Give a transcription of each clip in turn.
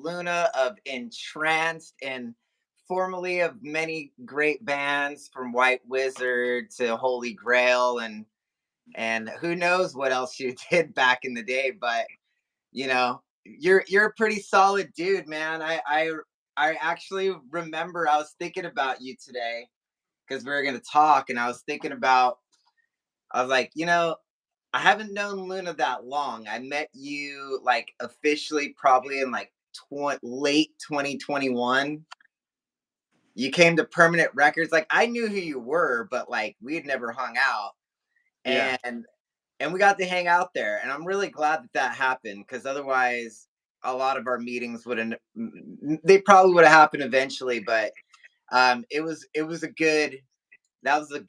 Luna of Entranced and formerly of many great bands from White Wizard to Holy Grail and who knows what else you did back in the day, but you're a pretty solid dude, man. I actually remember I was thinking about you today because we were gonna talk, and I was thinking about I was like, I haven't known Luna that long. I met you like officially probably in like late 2021. You came to Permanent Records. Like I knew who you were, but like we had never hung out. Yeah. And we got to hang out there. And I'm really glad that that happened because otherwise a lot of our meetings wouldn't they probably would have happened eventually, but it was a good that was a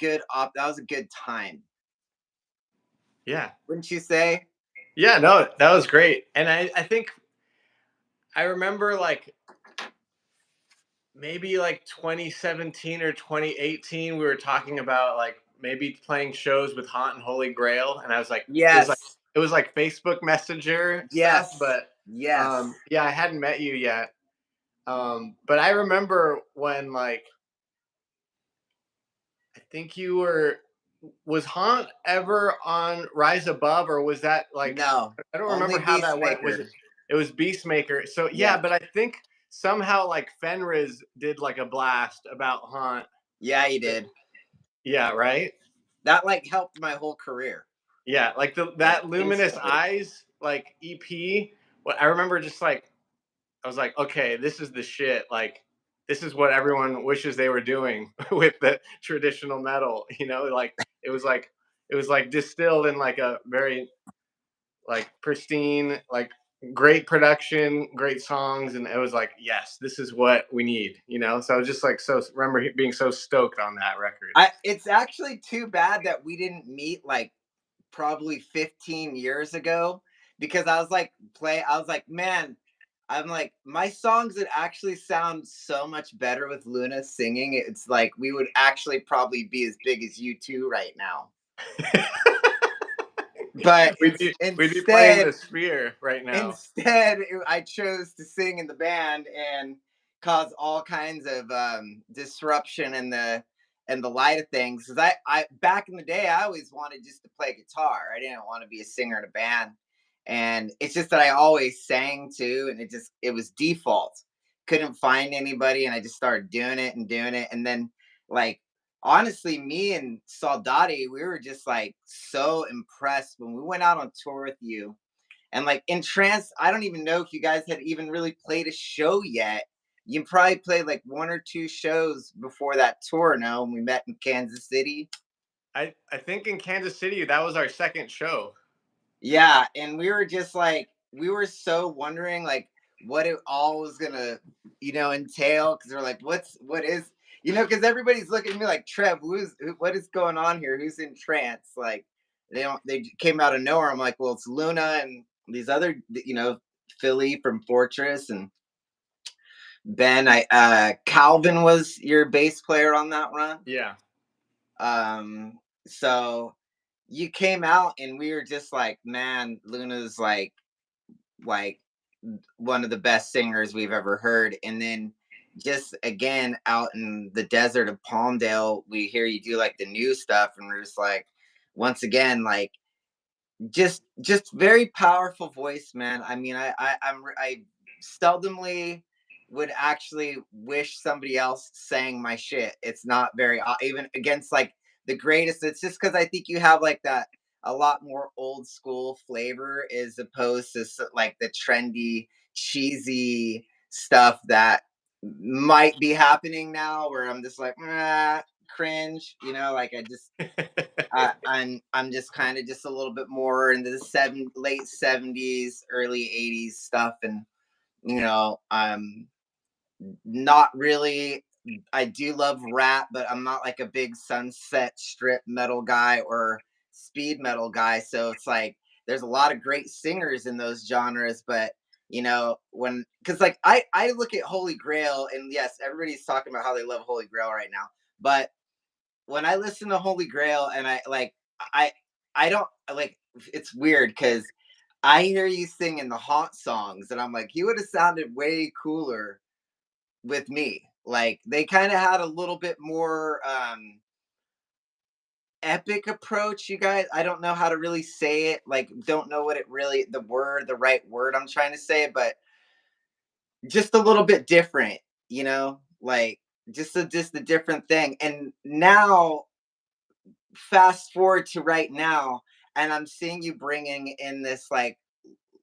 good time. Yeah. Wouldn't you say? Yeah, no, that was great. And I think I remember like maybe like 2017 or 2018 we were talking about like maybe playing shows with Haunt and Holy Grail, and I was like Yes. it was like Facebook Messenger stuff, Yes. but Yes. yeah, I hadn't met you yet. But I remember when like I think you were was Haunt ever on Rise Above, or was that like No. I don't remember Only how that worked. Was Beastmaker. it was Beastmaker. So yeah, Yeah. but I think somehow like Fenriz did like a blast about Haunt. Yeah, he did. Yeah, right? That like helped my whole career. Yeah, like Like that Luminous instantly. Eyes like EP. What I remember just like I was like, okay, this is the shit. Like this is what everyone wishes they were doing with the traditional metal, like it was like it was like distilled in like a very like pristine, like great production, great songs, and it was like, yes, this is what we need. So I was just like so remember being so stoked on that record. It's actually too bad that we didn't meet like probably 15 years ago because I was like, man, I'm like my songs would actually sound so much better with Luna singing. It's like we would actually probably be as big as you two right now. But We'd be playing the instead Sphere right now. I chose to sing in the band and cause all kinds of disruption in the light of things. Because I back in the day, I always wanted just to play guitar. I didn't want to be a singer in a band, and it's just that I always sang too, and it was default. Couldn't find anybody, and I just started doing it, and then like honestly, me and Soldati, we were just like so impressed when we went out on tour with you. And like in trance, I don't even know if you guys had even really played a show yet. You probably played like one or two shows before that tour, no? When we met in Kansas City. I think in Kansas City that was our second show. Yeah, and we were just like we were so wondering like what it all was gonna, entail because we're like, what is because everybody's looking at me like Trev, what is going on here? Who's in trance? Like they came out of nowhere. I'm like, well, it's Luna and these other Philly from Fortress and Ben. I Calvin was your bass player on that run. Yeah. So you came out and we were just like, man, Luna's like one of the best singers we've ever heard. And then just again out in the desert of Palmdale, we hear you do like the new stuff, and we're just like, once again, like just very powerful voice, man. I mean, I seldomly would actually wish somebody else sang my shit. It's not very even against like the greatest. It's just because I think you have like that a lot more old school flavor as opposed to like the trendy, cheesy stuff that might be happening now. Where I'm just like, cringe. Like I'm just kind of just a little bit more into the late 70s, early 80s stuff, and I'm not really. I do love rap, but I'm not like a big Sunset Strip metal guy or speed metal guy. So it's like there's a lot of great singers in those genres, but when because like I look at Holy Grail, and yes, everybody's talking about how they love Holy Grail right now, but when I listen to Holy Grail and I like I don't like it's weird because I hear you singing the haunt songs, and I'm like, he would have sounded way cooler with me. Like they kind of had a little bit more epic approach, you guys. I don't know how to really say it. Like, don't know what it really the right word I'm trying to say, but just a little bit different, like just a different thing. And now, fast forward to right now, and I'm seeing you bringing in this like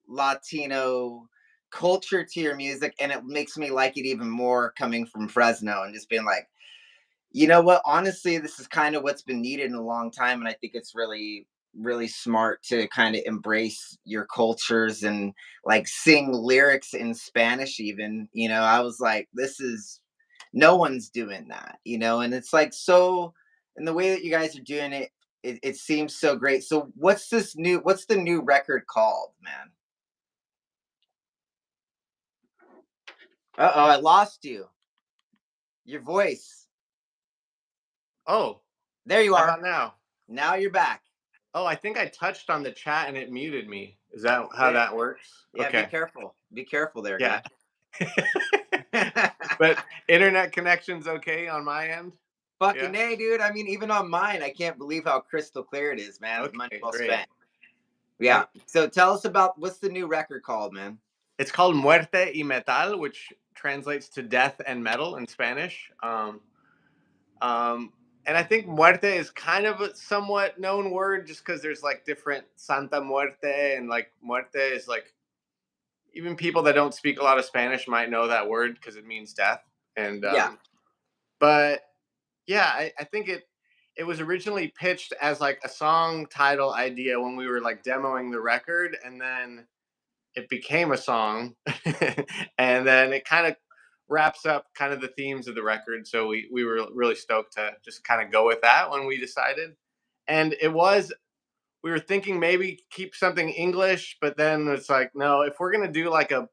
Latino culture to your music, and it makes me like it even more coming from Fresno and just being like, you know what? Honestly, this is kind of what's been needed in a long time, and I think it's really, really smart to kind of embrace your cultures and like sing lyrics in Spanish. Even, I was like, this is no one's doing that, and it's like so. And the way that you guys are doing it, it seems so great. So, What's the new record called, man? Uh oh, I lost you. Your voice. Oh, There you how are. about now? Now you're back. Oh, I think I touched on the chat and it muted me. Is that how Yeah, that works? yeah. Be Okay. careful. Be careful there, Yeah. guy. But internet connection's okay on my end? Yeah? Fucking A, dude. I mean, even on mine, I can't believe how crystal clear it is, man. Money Okay, well great. spent. Yeah. Yep. So tell us about what's the new record called, man? It's called Muerte y Metal, which translates to death and metal in Spanish. Um, and I think muerte is kind of a somewhat known word just because there's like different Santa Muerte and like muerte is like even people that don't speak a lot of Spanish might know that word because it means death. And Yeah. but yeah, I think it was originally pitched as like a song title idea when we were like demoing the record, and then it became a song, and then it kind of wraps up kind of the themes of the record. So we were really stoked to just kind of go with that when we decided, and it was we were thinking maybe keep something English, but then it's like no, if we're gonna do like a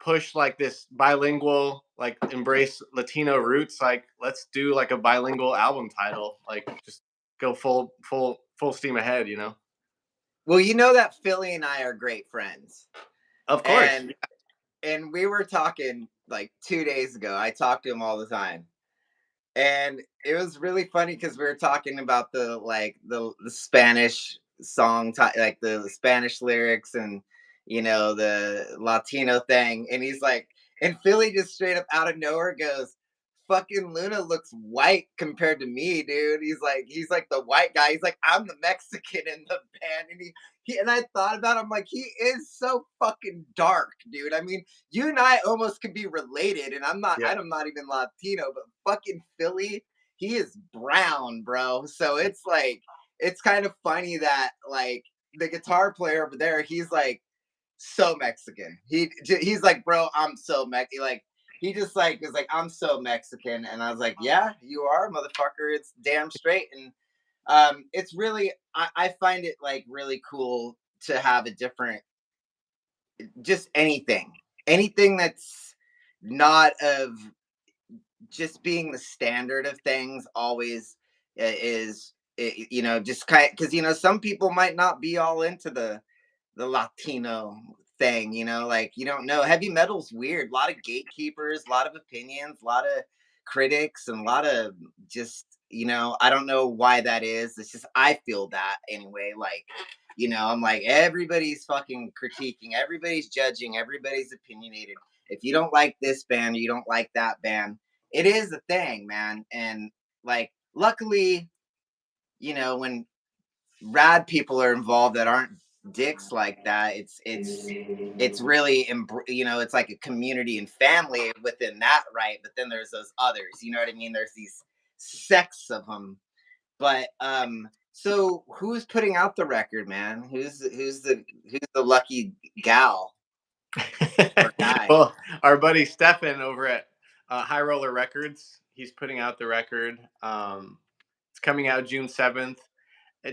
push like this bilingual, like embrace Latino roots, like let's do like a bilingual album title, like just go full steam ahead, you know? Well, you know that Philly and I are great friends. Of course. And we were talking like 2 days ago. I talk to him all the time. And it was really funny because we were talking about the Spanish like the Spanish lyrics and the Latino thing, and he's like, and Philly just straight up out of nowhere goes, "Fucking Luna looks white compared to me, dude." He's like the white guy. He's like, I'm the Mexican in the band, and and I thought about him like he is so fucking dark, dude. I mean, you and I almost could be related, and Yeah. I'm not even Latino, but fucking Philly, he is brown, bro. So it's like, it's kind of funny that like the guitar player over there, he's like so Mexican. He's like, bro, I'm so Mexican. Like he just like is like, I'm so Mexican, and I was like, yeah, you are, motherfucker. It's damn straight, and it's really, I find it like really cool to have a different, just anything that's not of just being the standard of things always is just kind, because some people might not be all into the Latino thing, like you don't know. Heavy metal's weird. A lot of gatekeepers, a lot of opinions, a lot of critics, and a lot of just, I don't know why that is. It's just I feel that anyway. Like, I'm like, everybody's fucking critiquing, everybody's judging, everybody's opinionated. If you don't like this band or you don't like that band, it is a thing, man. And like, luckily, when rad people are involved that aren't dicks like that, it's really it's like a community and family within that, right? But then there's those others, you know what I mean? There's these sects of them. But so who's putting out the record, man? Who's the lucky gal or guy? Well, our buddy Stefan over at High Roller Records, he's putting out the record. It's coming out June 7th.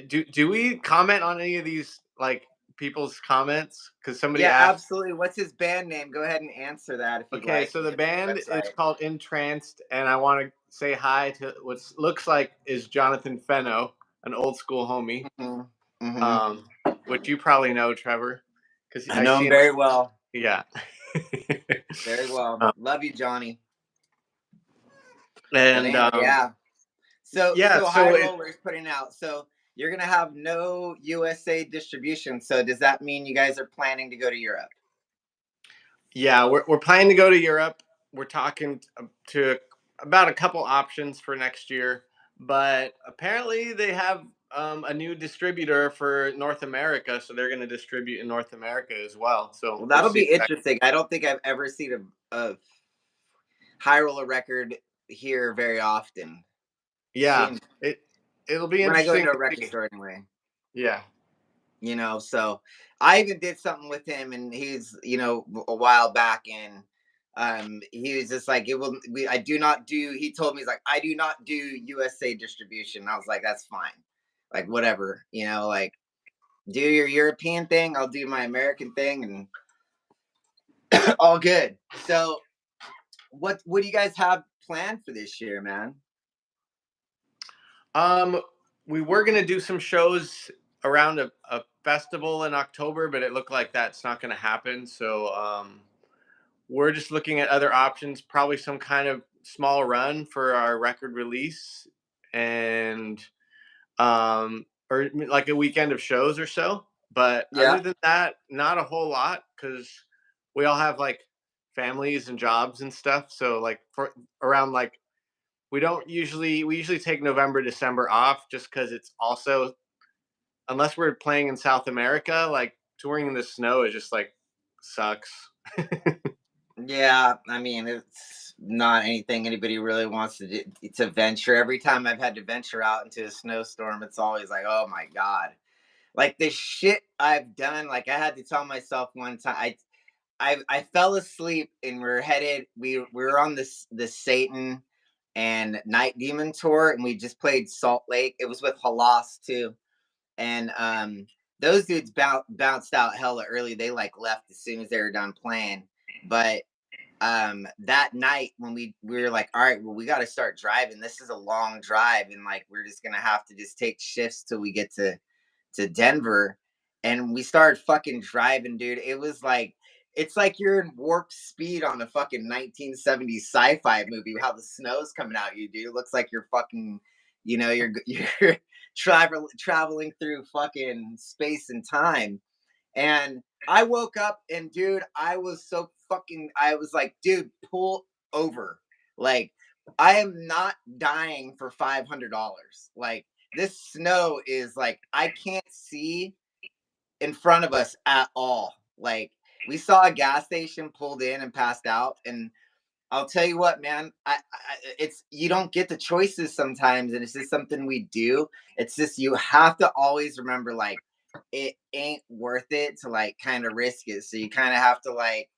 Do we comment on any of these like people's comments? Because somebody Yeah, asked. absolutely. What's his band name? Go ahead and answer that if you'd Okay, like, so and the give us the band is website. called Intranced, and I want to say hi to what looks like is Jonathan Fenno, an old school homie. Hmm. Hmm. Um, which you probably know, Trevor, because I I know see him him. very well. Yeah. Very well. Um, Love you, Johnny. But and anyway, yeah. So yeah, so High so Roller is putting out. So you're gonna have no USA distribution. So does that mean you guys are planning to go to Europe? yeah, we're planning to go to Europe. We're talking to about a couple options for next year, but apparently they have a new distributor for North America, so they're going to distribute in North America as well. So Well, we'll that'll see be if that. interesting. I don't think I've ever seen a High Roller record here very often. Yeah, Seems it'll be when I go interesting into a to record see. store anyway. Yeah, So I even did something with him, and he's a while back, and he was just like, it will we I do not do he told me, he's like, I do not do USA distribution. I was like, that's fine, like whatever, like do your European thing, I'll do my American thing, and all good. So what do you guys have planned for this year, man? um, we were going to do some shows around a festival in October, but it looked like that's not going to happen. So we're just looking at other options, probably some kind of small run for our record release, and or like a weekend of shows or so. But other Yeah. than that, not a whole lot because we all have like families and jobs and stuff. So like for around like we usually take November, December off just because it's also, unless we're playing in South America, like touring in the snow is just like sucks. Yeah, I mean, it's not anything anybody really wants to do, to venture. Every time I've had to venture out into a snowstorm, it's always like, oh my god, like the shit I've done. Like I had to tell myself one time, I fell asleep and we were on the Satan and Night Demon tour, and we just played Salt Lake. It was with Halas too, and those dudes bounced out hella early. They like left as soon as they were done playing, but that night when we were like, all right, well, we got to start driving, this is a long drive, and like we're just gonna have to just take shifts till we get to Denver. And we started fucking driving, dude. It was like, it's like you're in warp speed on a fucking 1970s sci-fi movie. How the snow's coming at you, dude. It looks like you're fucking, you're traveling through fucking space and time. And I woke up, and dude, I was like, dude, pull over. Like, I am not dying for $500. Like, this snow is like, I can't see in front of us at all. Like, we saw a gas station, pulled in and passed out. And I'll tell you what, man, it's, you don't get the choices sometimes, and it's just something we do. It's just, you have to always remember, like, it ain't worth it to like kind of risk it. So you kind of have to like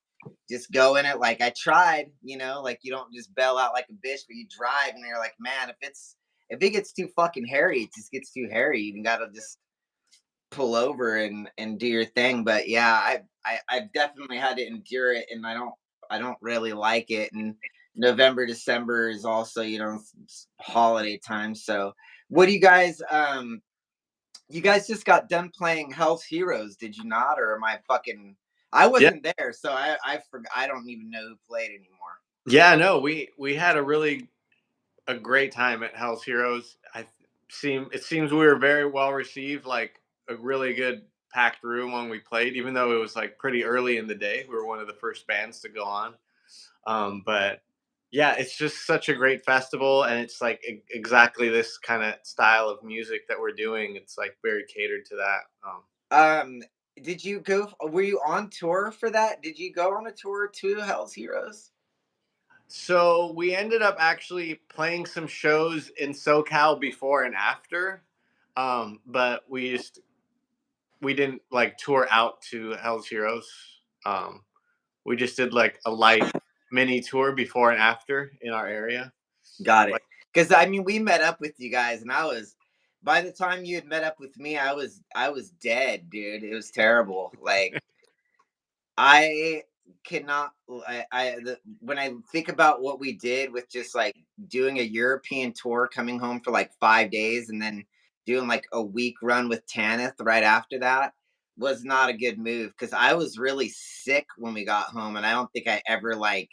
just go in it. Like I tried, like you don't just bail out like a bitch, but you drive, and you're like, man, if it gets too fucking hairy, it just gets too hairy. You gotta just pull over and do your thing. But yeah, I've definitely had to endure it, and I don't really like it. And November, December is also, holiday time. So what do you guys just got done playing Hell's Heroes, did you not? Or am I fucking, I Yeah, wasn't there, so I forgot, I don't even know who played anymore. yeah, no, we had a great time at Hell's Heroes. It seems we were very well received, like a really good packed room when we played, even though it was like pretty early in the day. We were one of the first bands to go on. But yeah, it's just such a great festival, and it's like exactly this kind of style of music that we're doing. It's like very catered to that. Um, did you go? Were you on tour for that? Did you go on a tour to Hell's Heroes? So we ended up actually playing some shows in SoCal before and after, but we didn't like tour out to Hell's Heroes. Um, we just did like a light mini tour before and after in our area. Got it. Like, Because I mean, we met up with you guys, and by the time you had met up with me, I was dead, dude. It was terrible. Like I cannot. When I think about what we did with just like doing a European tour, coming home for like 5 days, and then doing like a week run with Tanith right after that. was not a good move because I was really sick when we got home, and I don't think I ever like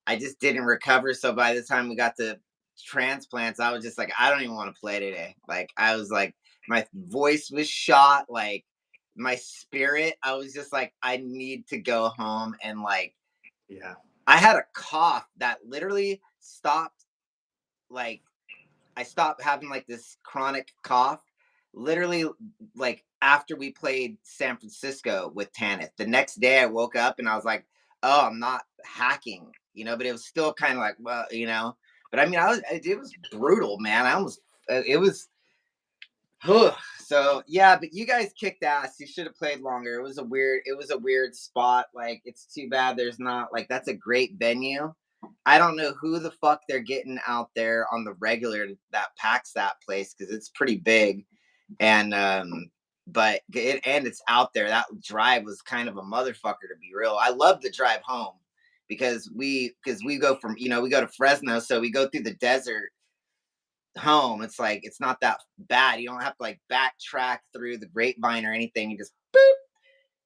I just didn't recover. So by the time we got to transplants, I was just like, I don't even want to play today. Like I was like, my voice was shot, like my spirit. I was just like, I need to go home and like Yeah. I had a cough that literally stopped like I stopped having like this chronic cough literally like after we played San Francisco with Tanith. The next day I woke up and I was like, oh, I'm not hacking, you know, but it was still kind of like, well, you know, but I mean, it was brutal, man. I almost, it was, so yeah, but you guys kicked ass. You should have played longer. It was a weird spot. Like, it's too bad there's not, like, that's a great venue. I don't know who the fuck they're getting out there on the regular that packs that place because it's pretty big. And but and it's out there. That drive was kind of a motherfucker to be real. I love the drive home because we go from, you know, we go to Fresno, so we go through the desert home. It's like it's not that bad. You don't have to like backtrack through the grapevine or anything. You just boop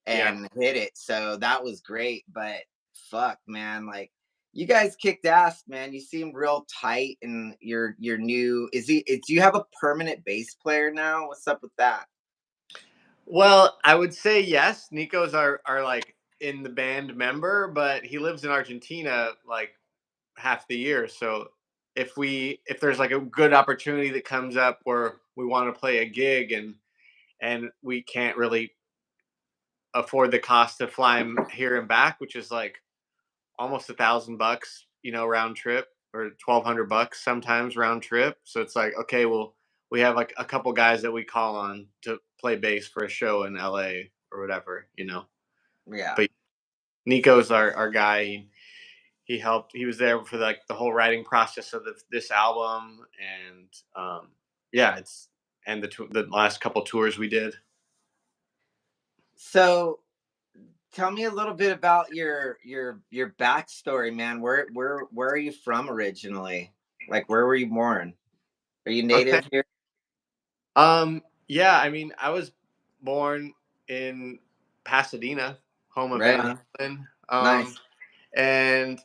Yeah. and hit it. So that was great. But fuck, man, like you guys kicked ass, man. You seem real tight, and you're new. Do you have a permanent bass player now? What's up with that? Well, I would say yes. Nico's our like in the band member, but he lives in Argentina like half the year. So if there's like a good opportunity that comes up where we want to play a gig and we can't really afford the cost to fly him here and back, which is like almost $1,000, you know, round trip, or $1,200 sometimes round trip. So it's like, okay, well, we have like a couple guys that we call on to play bass for a show in LA or whatever, you know. Yeah. But Nico's our guy. He helped. He was there for like the whole writing process of this album, and yeah, it's and the last couple tours we did. So tell me a little bit about your backstory, man. Where are you from originally? Like where were you born? Are you Okay. native here? Yeah, I mean, I was born in Pasadena, home of Right Van on. Halen, Nice. and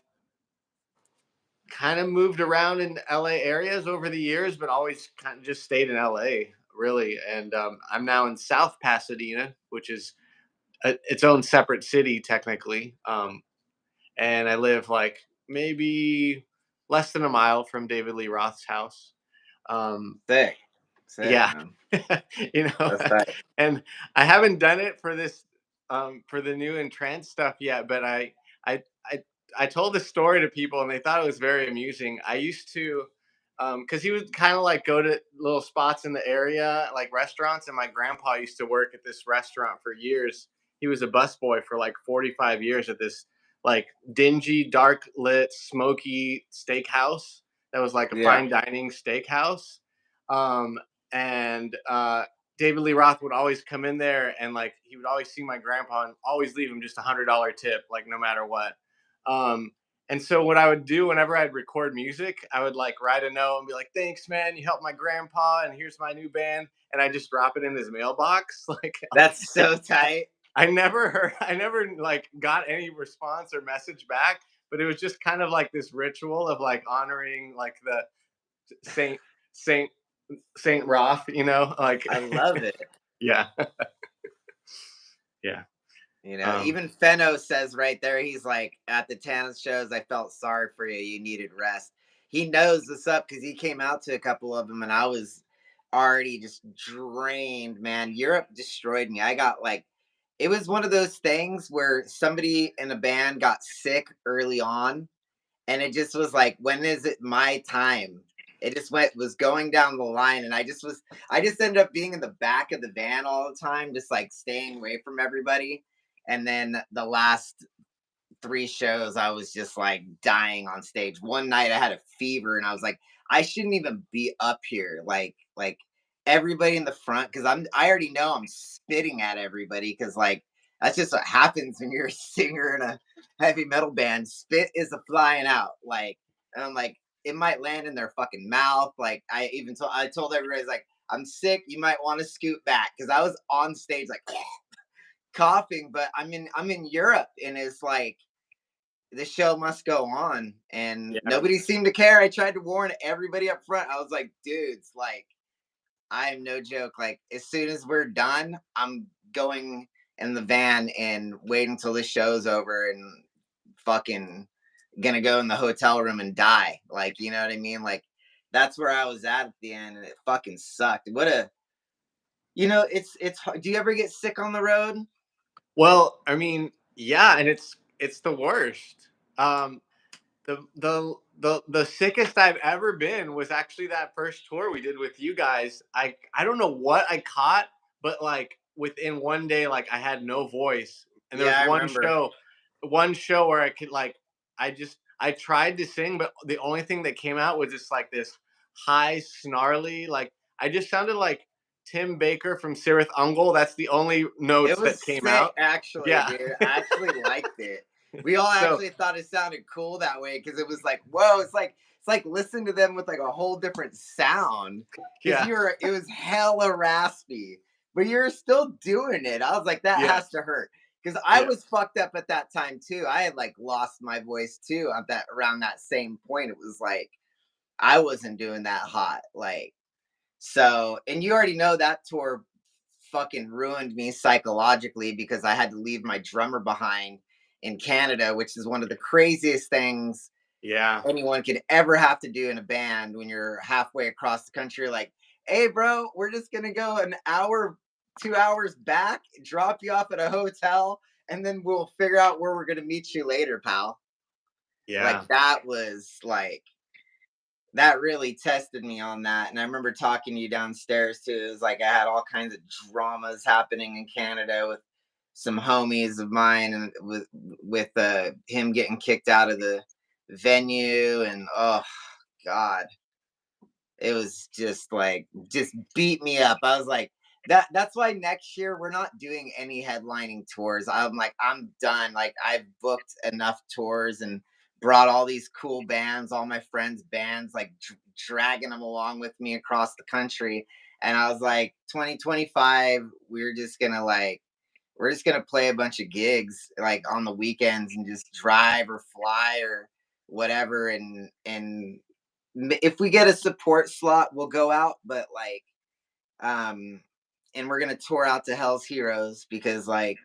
kind of moved around in LA areas over the years, but always kind of just stayed in LA, really. And I'm now in South Pasadena, which is its own separate city technically. And I live like maybe less than a mile from David Lee Roth's house. Um, Sick. Sick, yeah, man. you know, That's tight. and I haven't done it for this for the new Entranced stuff yet, but I I I told this story to people and they thought it was very amusing. I used to because he would kind of like go to little spots in the area, like restaurants, and my grandpa used to work at this restaurant for years. He was a busboy for like 45 years at this like dingy, dark lit, smoky steakhouse that was like a Yeah. fine dining steakhouse. Um, and David Lee Roth would always come in there and like he would always see my grandpa and always leave him just $100 tip, like no matter what. Um, and so what I would do whenever I'd record music, I would like write a note and be like, "Thanks, man, you helped my grandpa, and here's my new band," and I just drop it in his mailbox. Like That's so tight. I never like got any response or message back, but it was just kind of like this ritual of like honoring like the Saint Saint Saint Roth, you know, like I love it. yeah, yeah, You know, um, even Feno says right there, he's like, at the tennis shows, I felt sorry for you. You needed rest. He knows this up because he came out to a couple of them and I was already just drained, man. Europe destroyed me. I got like, it was one of those things where somebody in a band got sick early on and it just was like, when is it my time? It just was going down the line, and I just ended up being in the back of the van all the time, just like staying away from everybody. And then the last 3 shows, I was just like dying on stage. One night I had a fever and I was like, I shouldn't even be up here. Like everybody in the front, because I already know I'm spitting at everybody because like that's just what happens when you're a singer in a heavy metal band. Spit is a flying out. Like, and I'm like, it might land in their fucking mouth. Like I told everybody, like, I'm sick, you might want to scoot back because I was on stage like coughing, but I'm in Europe, and it's like the show must go on, and Yeah. nobody seemed to care. I tried to warn everybody up front. I was like, dudes, like, I'm no joke. Like, as soon as we're done, I'm going in the van and waiting until the show's over, and fucking gonna go in the hotel room and die. Like, you know what I mean? Like, that's where I was at the end, and it fucking sucked. What a, it's. Do you ever get sick on the road? Well, I mean, yeah, and it's the worst. Um, the sickest I've ever been was actually that first tour we did with you guys. I don't know what I caught, but like within one day, like I had no voice, and there Yeah, was I remember. one show where I could like I tried to sing, but the only thing that came out was just like this high snarly like I just sounded like Tim Baker from Sirith Ungle. That's the only It notes was that came sick, out. actually, Yeah. dude. I actually liked it. We all So actually thought it sounded cool that way because it was like, whoa, it's like listening to them with like a whole different sound. Because yeah, it was hella raspy, but you're still doing it. I was like, that has yes, to hurt. Because I yeah, was fucked up at that time too. I had like lost my voice too at that around that same point. It was like I wasn't doing that hot. Like, so, and you already know that tour fucking ruined me psychologically because I had to leave my drummer behind in Canada, which is one of the craziest things yeah. anyone could ever have to do in a band when you're halfway across the country. Like, hey, bro, we're just going to go an hour, 2 hours back, drop you off at a hotel, and then we'll figure out where we're going to meet you later, pal. Like, Yeah. that was like, that really tested me on that. And I remember talking to you downstairs too. It was like I had all kinds of dramas happening in Canada with some homies of mine, and with him getting kicked out of the venue, and oh god, it was just like just beat me up. I was like, that's why next year we're not doing any headlining tours. I'm like, I'm done. Like, I've booked enough tours and brought all these cool bands, all my friends' bands, like dragging them along with me across the country. And I was like, 2025, we're just gonna play a bunch of gigs like on the weekends and just drive or fly or whatever. And if we get a support slot, we'll go out. But like, um, and we're gonna tour out to Hell's Heroes because like,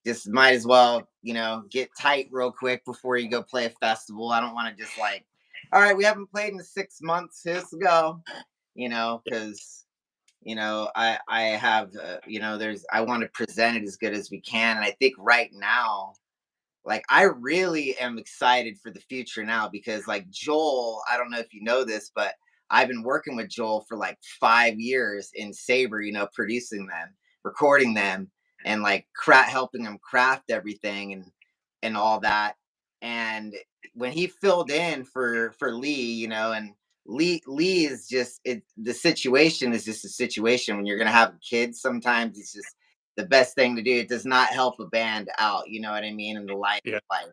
just might as well, get tight real quick before you go play a festival. I don't want to just like, all right, we haven't played in 6 months. Let's go. Because I have there's I want to present it as good as we can, and I think right now, like, I really am excited for the future now because, like, Joel, I don't know if you know this, but I've been working with Joel for like 5 years in Saber, producing them, recording them, and like helping him craft everything and all that. And when he filled in for Lee, and Lee is just the situation is just a situation when you're gonna have kids. Sometimes it's just the best thing to do. It does not help a band out, you know what I mean, in the Yeah. life.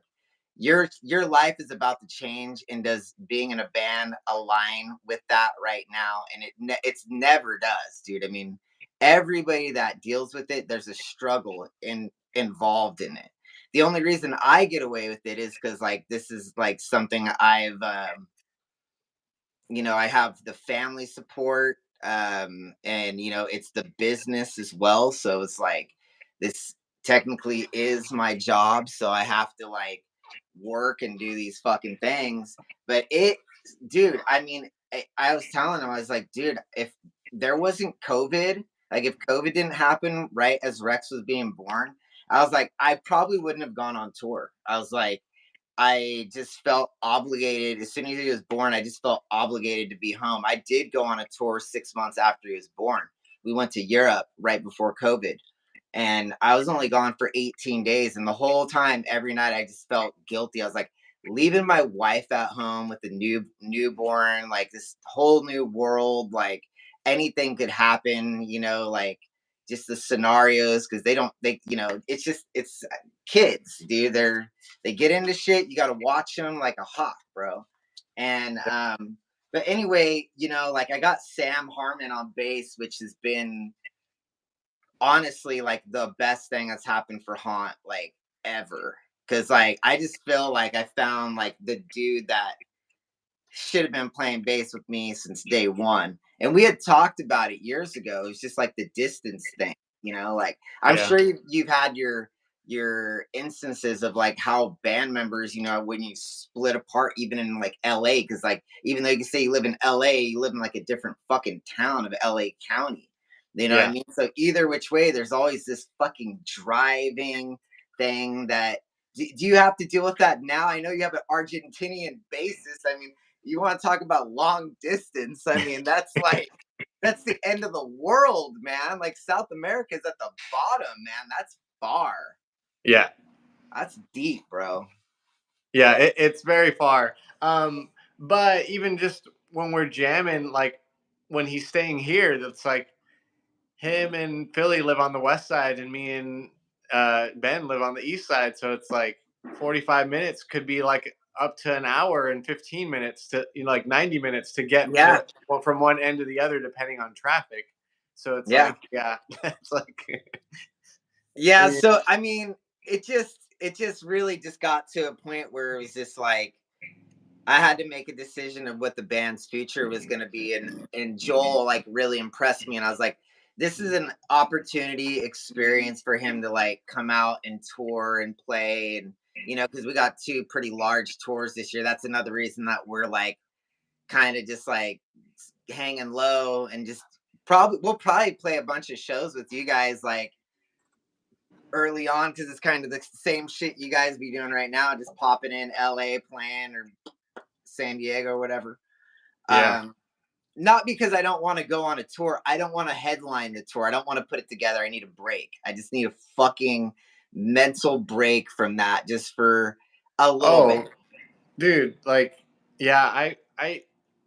Your life is about to change, and does being in a band align with that right now? And it's never does, dude. I mean, everybody that deals with it, there's a struggle involved in it. The only reason I get away with it is because like this is like something I have the family support, and it's the business as well. So it's like this technically is my job, so I have to like work and do these fucking things. But dude, I mean, I was telling him, I was like, dude, if there wasn't COVID, like if COVID didn't happen right as Rex was being born, I was like, I probably wouldn't have gone on tour. I was like, I just felt obligated. As soon as he was born, I just felt obligated to be home. I did go on a tour 6 months after he was born. We went to Europe right before COVID, and I was only gone for 18 days. And the whole time, every night, I just felt guilty. I was like, leaving my wife at home with a newborn, like this whole new world, like anything could happen, like just the scenarios, because it's kids, dude. They get into shit. You got to watch them like a hawk, bro. And but anyway, like I got Sam Harmon on bass, which has been honestly like the best thing that's happened for Haunt like ever. Cause like I just feel like I found like the dude that should have been playing bass with me since day one. And we had talked about it years ago. It was just like the distance thing, you know, like I'm Yeah. sure you've had your instances of like how band members, you know, when you split apart even in like LA, because like even though you can say you live in LA, you live in like a different fucking town of LA County. You know what I Yeah. mean? So either which way, there's always this fucking driving thing that do you have to deal with that now? I know you have an Argentinian bassist. I mean, you want to talk about long distance? I mean, that's like that's the end of the world, man. Like South America is at the bottom, man. That's far. Yeah. That's deep, bro. Yeah, it's very far. But even just when we're jamming, like when he's staying here, that's like him and Philly live on the west side, and me and Ben live on the east side. So it's like 45 minutes could be like up to an hour and 15 minutes to, you know, like 90 minutes to get Yeah, to well, from one end to the other, depending on traffic. So it's yeah, like, yeah, it's like, I yeah. mean, So I mean, it just really just got to a point where it was just like I had to make a decision of what the band's future was going to be, and Joel like really impressed me, and I was like, this is an opportunity experience for him to like come out and tour and play, and you know, because we got two pretty large tours this year. That's another reason that we're like kind of just like hanging low and just probably we'll probably play a bunch of shows with you guys like early on because it's kind of the same shit you guys be doing right now, just popping in LA playing or San Diego or whatever. yeah. Um, Not because I don't want to go on a tour. I don't want to headline the tour. I don't want to put it together. I need a break. I just need a fucking mental break from that just for a little bit. Oh, dude, like, yeah,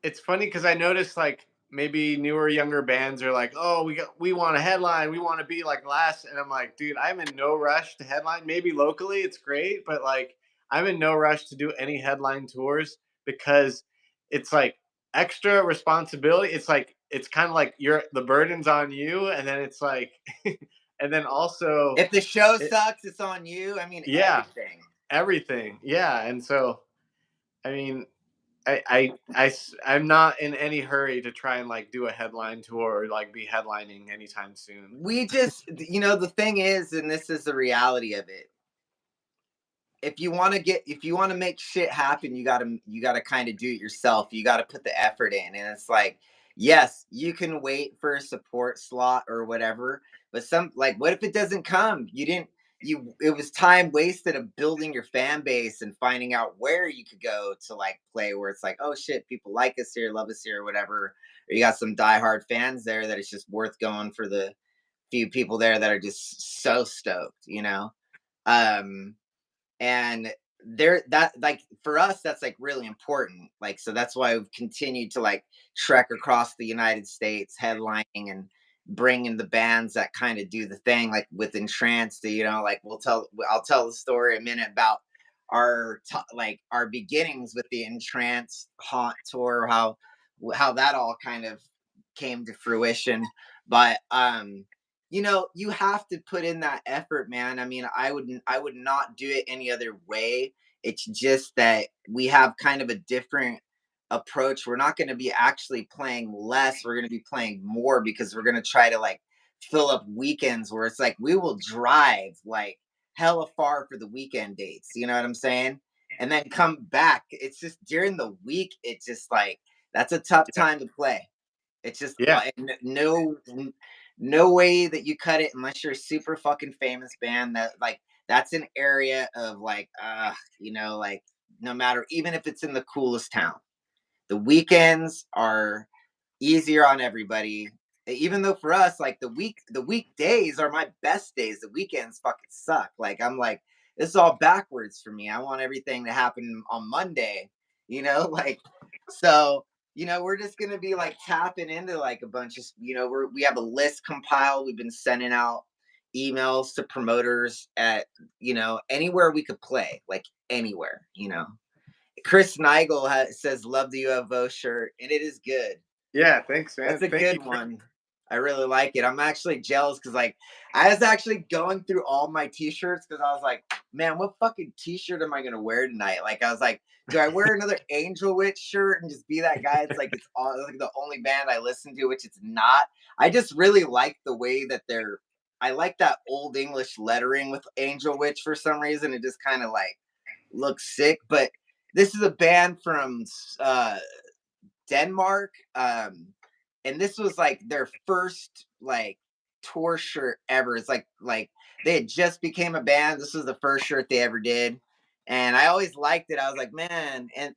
it's funny because I noticed like maybe newer, younger bands are like, oh, we want a headline, we want to be like last, and I'm like, dude, I'm in no rush to headline. Maybe locally, it's great, but like, I'm in no rush to do any headline tours because it's like extra responsibility. It's like it's kind of like the burden's on you, and then it's like, and then also, If the show it, sucks, it's on you. I mean, yeah, everything. everything, yeah, and so. I mean, I'm not in any hurry to try and like do a headline tour or like be headlining anytime soon. We just, you know, the thing is, and this is the reality of it, if you want to make shit happen, you got to kind of do it yourself. You got to put the effort in, and it's like, yes, you can wait for a support slot or whatever, but some like what if it doesn't come? You didn't you It was time wasted of building your fan base and finding out where you could go to like play where it's like, oh shit, people like us here, love us here, or whatever, or you got some diehard fans there that it's just worth going for the few people there that are just so stoked, you know. um and there that like for us that's like really important, like so that's why we've continued to like trek across the United States headlining and bringing the bands that kind of do the thing like with Entranced, you know, like I'll tell the story a minute about like our beginnings with the Entranced Haunt tour, how that all kind of came to fruition. But you know, you have to put in that effort, man. I mean, I would not do it any other way. It's just that we have kind of a different approach. We're not going to be actually playing less. We're going to be playing more because we're going to try to like fill up weekends where it's like we will drive like hella far for the weekend dates. You know what I'm saying? And then come back. It's just during the week. It's just like that's a tough Yeah, time to play. It's just yeah, no way that you cut it unless you're a super fucking famous band that like that's an area of like you know, like no matter even if it's in the coolest town, the weekends are easier on everybody. Even though for us, like the weekdays are my best days. The weekends fucking suck. Like I'm like, this is all backwards for me. I want everything to happen on Monday, you know, like so, you know, we're just gonna be like tapping into like a bunch of, you know, we have a list compiled. We've been sending out emails to promoters at, you know, anywhere we could play, like anywhere, you know. Chris Nigel says, "Love the UFO shirt," and it is good. yeah. Thanks, man. That's a Thank good you for one. I really like it. I'm actually jealous because like I was actually going through all my t-shirts because I was like, man, what fucking t-shirt am I gonna wear tonight? Like I was like, do I wear another Angel Witch shirt and just be that guy? It's like it's all like the only band I listen to, which it's not. I just really like the way that they're I like that old English lettering with Angel Witch for some reason. It just kind of like looks sick. But this is a band from Denmark. And this was like their first like tour shirt ever. It's like they had just became a band. This was the first shirt they ever did. And I always liked it. I was like, man, and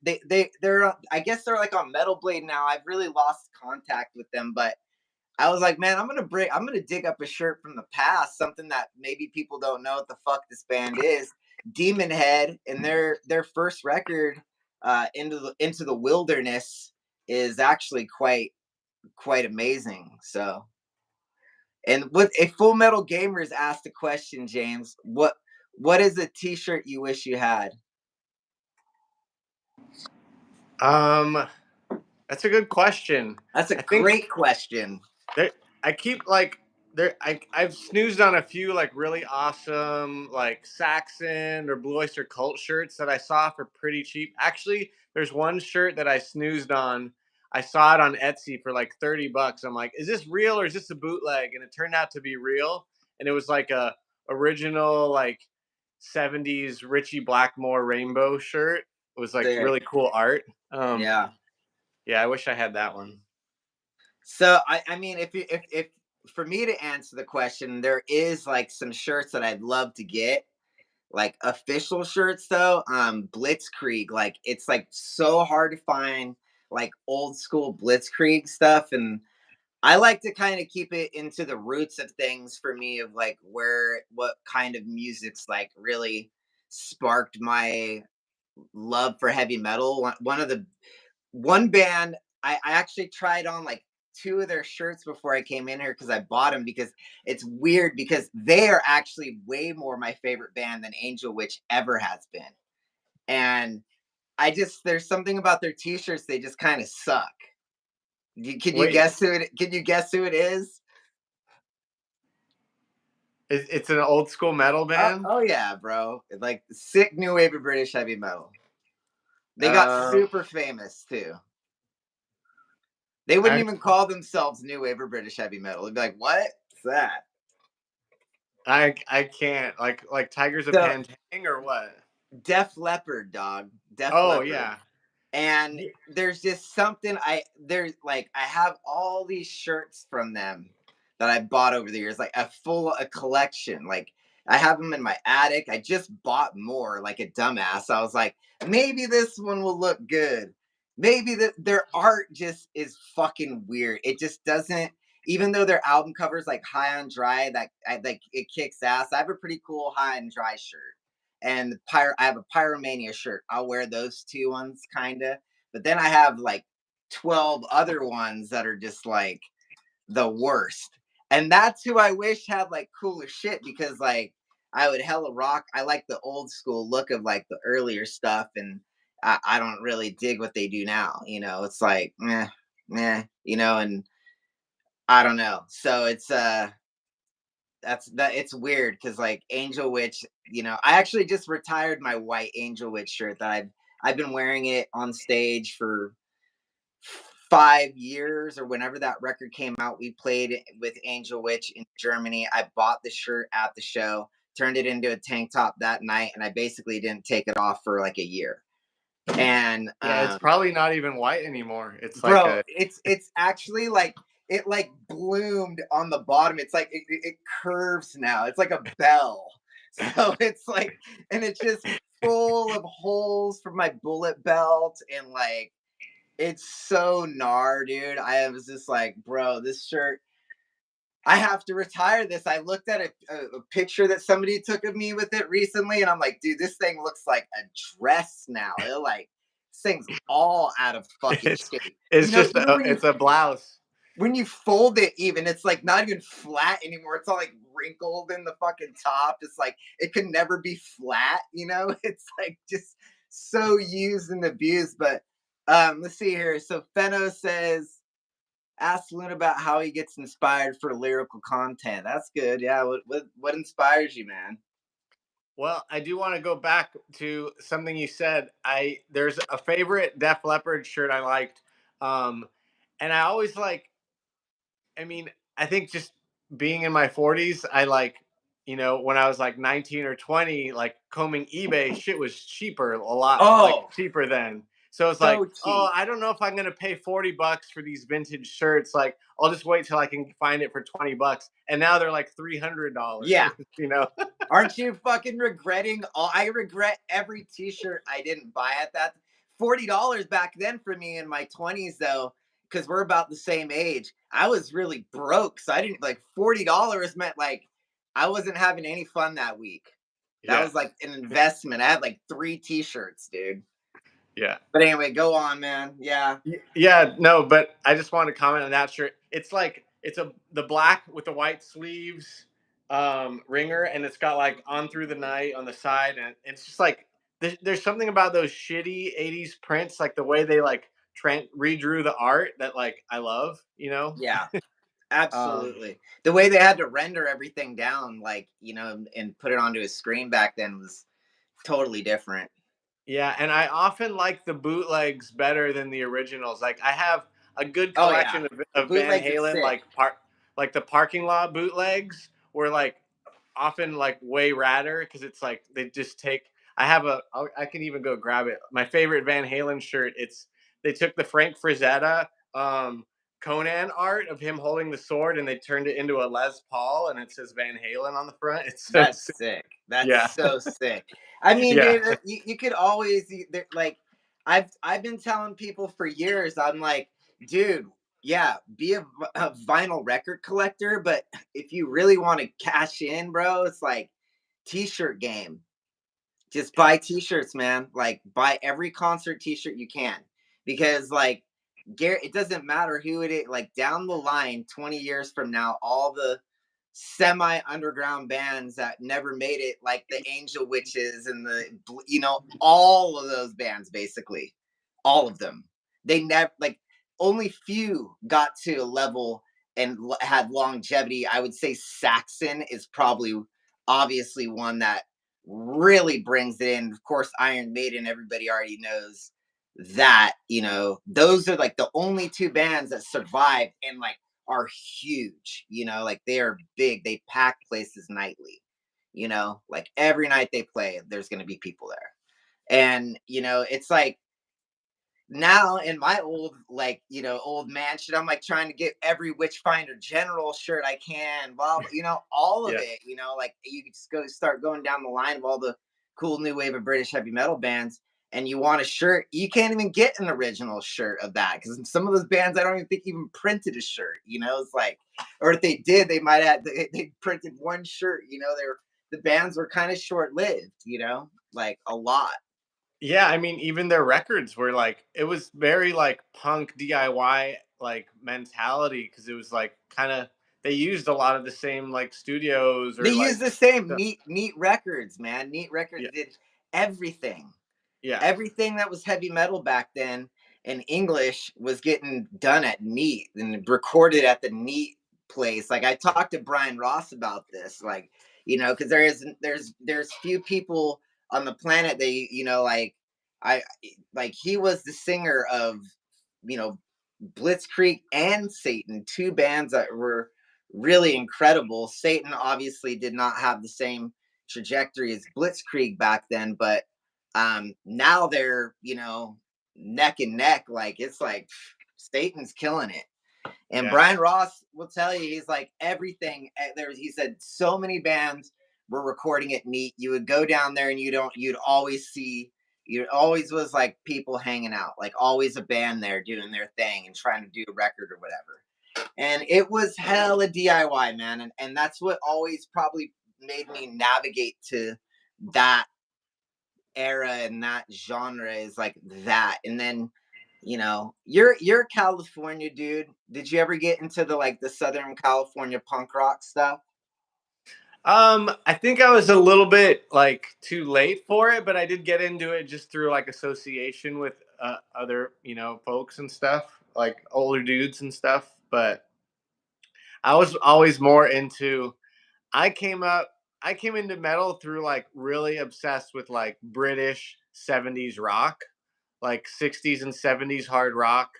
they're I guess they're like on Metal Blade now. I've really lost contact with them, but I was like, man, I'm gonna dig up a shirt from the past, something that maybe people don't know what the fuck this band is. Demon Head and their first record, Into the Wilderness, is actually quite amazing. So, and with a Full Metal Gamers asked the question, James, what is a T-shirt you wish you had? Um, that's a good question. That's a I think great question. there, I keep like I've snoozed on a few like really awesome like Saxon or Blue Oyster Cult shirts that I saw for pretty cheap. Actually, there's one shirt that I snoozed on. I saw it on Etsy for like $30. I'm like, is this real or is this a bootleg? And it turned out to be real. And it was like a original like 70s Richie Blackmore rainbow shirt. It was like Sick. really cool art. Um, Yeah. yeah, I wish I had that one. So I mean, if for me to answer the question, there is like some shirts that I'd love to get, like official shirts though. Blitzkrieg, like it's like so hard to find like old school Blitzkrieg stuff, and I like to kind of keep it into the roots of things for me of like where what kind of music's like really sparked my love for heavy metal. One of the one band I actually tried on like two of their shirts before I came in here because I bought them because it's weird because they are actually way more my favorite band than Angel Witch ever has been. And I just there's something about their t-shirts, they just kind of suck. Can you Wait, guess who it can you guess who it is? it's an old school metal band. Oh yeah, bro. Like sick new wave of British heavy metal. They got Uh, super famous too. They wouldn't I even call themselves new wave or British heavy metal. They'd be like, "What's that?" I can't like Tigers of So Pantang or what? Def Leppard, dog. Def Oh Leppard. yeah, And Ye- there's just something there's like I have all these shirts from them that I bought over the years, like a collection. Like I have them in my attic. I just bought more like a dumbass. I was like, maybe this one will look good. Maybe their art just is fucking weird. It just doesn't. Even though their album covers like High on Dry, like it kicks ass. I have a pretty cool High on Dry shirt, and I have a Pyromania shirt. I'll wear those two ones kind of, but then I have like 12 other ones that are just like the worst. And that's who I wish had like cooler shit because like I would hella rock. I like the old school look of like the earlier stuff, and I don't really dig what they do now. It's like, and I don't know. So it's weird because like Angel Witch, I actually just retired my white Angel Witch shirt that I've been wearing it on stage for 5 years or whenever that record came out. We played with Angel Witch in Germany. I bought the shirt at the show, turned it into a tank top that night, and I basically didn't take it off for like a year. And yeah. It's probably not even white anymore. It's like bro, a it's actually like it like bloomed on the bottom. It's like it curves now. It's like a bell. So it's like, and it's just full of holes from my bullet belt, and like it's so gnar, dude. I was just like, bro, this shirt, I have to retire this. I looked at a picture that somebody took of me with it recently, and I'm like, dude, this thing looks like a dress now. It like this thing's all out of fucking it's shape. it's just Even it's a blouse. when you fold it, even it's like not even flat anymore. It's all like wrinkled in the fucking top. It's like it could never be flat. It's like just so used and abused. But let's see here. So Feno says ask Luna about how he gets inspired for lyrical content. That's good. Yeah. What inspires you, man? Well, I do want to go back to something you said. There's a favorite Def Leppard shirt I liked, um, and I always like. I mean, I think just being in my 40s, I like, when I was like 19 or 20, like combing eBay, shit was cheaper, a lot like Oh, cheaper then. So it's like, so oh, cheap. I don't know if I'm gonna pay $40 for these vintage shirts. Like, I'll just wait till I can find it for $20. And now they're like $300, Yeah. you know? Aren't you fucking regretting all? I regret every t-shirt I didn't buy at that. $40 back then for me in my 20s though, because we're about the same age. I was really broke. So I didn't like $40 meant like I wasn't having any fun that week. That Yeah. was like an investment. I had like three t-shirts, dude. Yeah. But anyway, go on, man. Yeah. Yeah, no, but I just want to comment on that shirt. It's like it's a the black with the white sleeves ringer, and it's got like on through the night on the side, and it's just like there's something about those shitty 80s prints, like the way they like redrew the art that like I love, Yeah. um Absolutely. The way they had to render everything down, like, and put it onto a screen back then was totally different. Yeah, and I often like the bootlegs better than the originals. Like I have a good Oh yeah. collection The of Van bootlegs are Halen, sick. like the parking lot bootlegs were like often like way radder because it's like they just take. I can even go grab it. My favorite Van Halen shirt. They took the Frank Frazetta Conan art of him holding the sword and they turned it into a Les Paul and it says Van Halen on the front. It's so That's sick. sick. That's Yeah, so sick. I mean, yeah, dude, you could always like I've been telling people for years. I'm like, dude, yeah, be a vinyl record collector, but if you really want to cash in, bro, it's like t-shirt game. Just yeah. buy t-shirts, man. Like buy every concert t-shirt you can. Because like Garrett, it doesn't matter who it is, like down the line, 20 years from now, all the semi underground bands that never made it, like the Angel Witches and all of those bands, basically, all of them. They never like only few got to a level and had longevity. I would say Saxon is probably obviously one that really brings it in. Of course, Iron Maiden, everybody already knows that, those are like the only two bands that survived and like are huge, like they are big. They pack places nightly, like every night they play, there's going to be people there. And, it's like now in my old old mansion, I'm like trying to get every Witchfinder General shirt I can, blah, blah, all of Yeah. it, like you could just go start going down the line of all the cool new wave of British heavy metal bands. And you want a shirt, you can't even get an original shirt of that because some of those bands I don't even think even printed a shirt. It's like, or if they did, they might have they printed one shirt. The bands were kind of short lived. Like a lot. Yeah, I mean, even their records were like it was very like punk DIY like mentality because it was like kind of they used a lot of the same like studios They or use like the same the- neat records, man. Neat records yeah, did everything. yeah, Everything that was heavy metal back then in English was getting done at Neat and recorded at the Neat place. Like I talked to Brian Ross about this, like, because there's few people on the planet that like I like he was the singer of you know Blitzkrieg and Satan, two bands that were really incredible. Satan obviously did not have the same trajectory as Blitzkrieg back then, but now they're, neck and neck. Like it's like Satan's killing it. And yeah, Brian Ross will tell you, he's like everything. He said so many bands were recording it neat. You would go down there and you'd always see, you always was like people hanging out, like always a band there doing their thing and trying to do a record or whatever. And it was hella DIY, man. And that's what always probably made me navigate to that era and that genre is like that. And then, you're a California dude. Did you ever get into the Southern California punk rock stuff? I think I was a little bit like too late for it, but I did get into it just through like association with other folks and stuff, like older dudes and stuff. But I was always more into. I came up. I came into metal through like really obsessed with like British '70s rock, like '60s and '70s hard rock,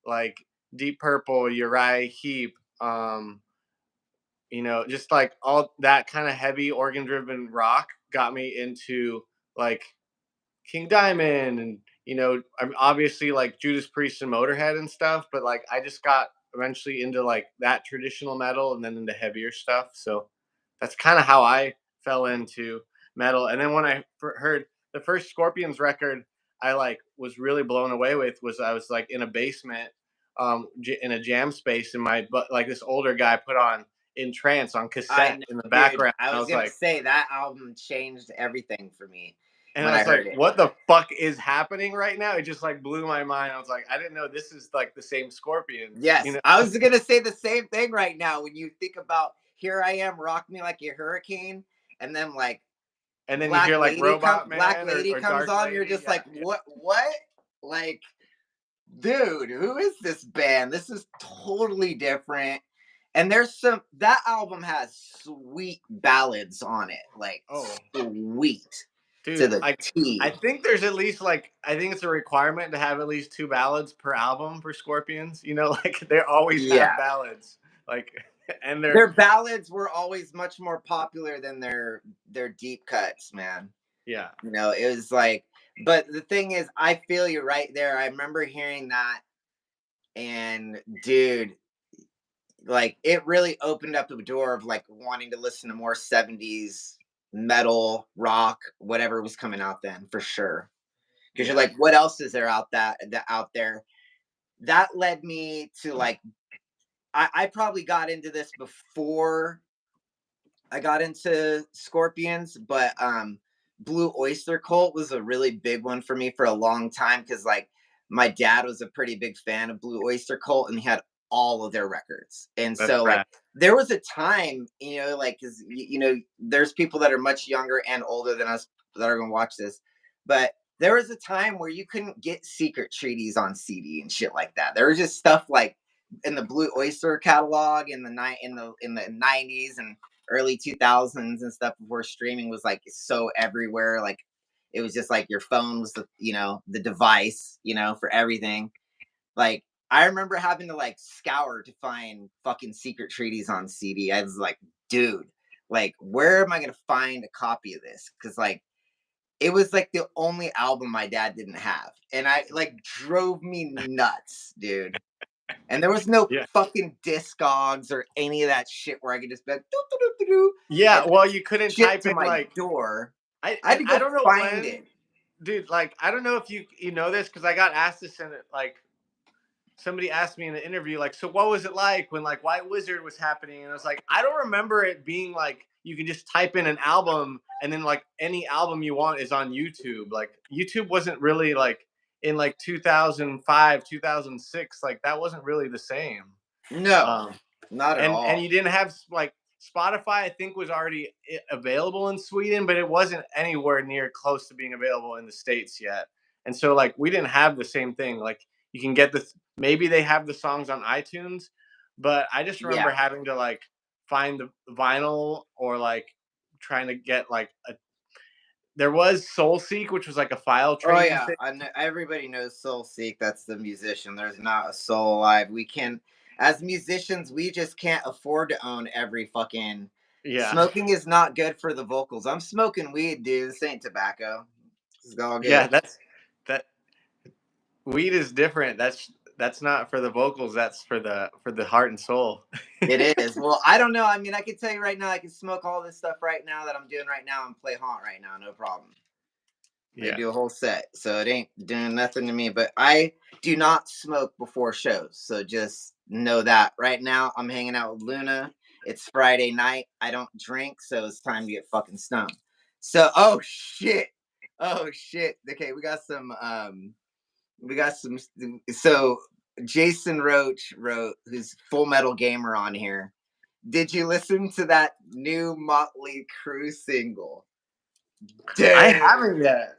like Deep Purple, Uriah Heep, just like all that kind of heavy organ driven rock got me into like King Diamond and I'm obviously like Judas Priest and Motorhead and stuff, but like I just got eventually into like that traditional metal and then into heavier stuff. So that's kind of how I fell into metal. And then when I heard the first Scorpions record, I like was really blown away with was I was like in a basement, in a jam space, and but like this older guy put on Intranced on I cassette know, in the dude. background. I And I was was gonna like, say that album changed everything for me and when I I was heard like, it. what the fuck is happening right now? It just like blew my mind. I was like, I didn't know this is like the same Scorpions, Yes, I was gonna say the same thing right now. When you think about "Here I Am, Rock Me Like a Hurricane," and then like And then you hear like Robot Black Man Lady or comes Dark on, you're Lady. just Yeah. like, what? Like, dude, who is this band? This is totally different. And there's that album has sweet ballads on it, like Oh, sweet to dude, the I T. think there's at least like I think it's a requirement to have at least 2 ballads per album for Scorpions. Like they always have Yeah. ballads. Like and they're Their ballads were always much more popular than their deep cuts, man. yeah. It was like, but the thing is, I feel you right there. I remember hearing that, and dude, like it really opened up the door of like wanting to listen to more 70s metal, rock, whatever was coming out then, for sure. Because you're Yeah. like, what else is there that out there? That led me to like, I probably got into this before I got into Scorpions, but Blue Oyster Cult was a really big one for me for a long time because like my dad was a pretty big fan of Blue Oyster Cult and he had all of their records. And That's so like rad. there was a time, like cuz there's people that are much younger and older than us that are going to watch this. But there was a time where you couldn't get Secret Treaties on CD and shit like that. There was just stuff like in the Blue Oyster catalog in the night in the 90s and early 2000s and stuff before streaming was like so everywhere. Like it was just like your phone was the device for everything. Like I remember having to like scour to find fucking Secret Treaties on CD. I was like, dude, like where am I gonna find a copy of this? Because like it was like the only album my dad didn't have, and I like drove me nuts, dude. And there was no Yeah. fucking Discogs or any of that shit where I could just be like, doo, doo, doo, doo, doo, Yeah, and well you couldn't shit type to in my like door. I had and to I go don't know find when, it. dude, like I don't know if you know this because I got asked this in like somebody asked me in an interview, like, so what was it like when like White Wizard was happening? And I was like, I don't remember it being like you can just type in an album and then like any album you want is on YouTube. Like YouTube wasn't really like in like 2005, 2006, like that wasn't really the same. No, Um, not at and all. you didn't have like Spotify. I think was already available in Sweden, but it wasn't anywhere near close to being available in the States yet. And so like we didn't have the same thing. Like you can get the maybe they have the songs on iTunes, but I just remember Yeah. having to like find the vinyl or like trying to get like a there was Soul Seek, which was like a file Oh trading yeah. thing. I know, everybody knows Soul Seek. That's the musician. There's not a soul alive. We can, as musicians, we just can't afford to own every fucking. Yeah. Smoking is not good for the vocals. I'm smoking weed, dude. This ain't tobacco. It's all Yeah, good. that weed is different. That's not for the vocals. That's for the heart and soul. It is. Well, I don't know. I mean, I can tell you right now, I can smoke all this stuff right now that I'm doing right now and play haunt right now, no problem. I Yeah. do a whole set, so it ain't doing nothing to me. But I do not smoke before shows, so just know that. Right now, I'm hanging out with Luna. It's Friday night. I don't drink, so it's time to get fucking stoned. So, oh shit, oh shit. Okay, we got some. So Jason Roach wrote, who's Full Metal Gamer on here. Did you listen to that new Motley Crue single? I Dude, haven't yet.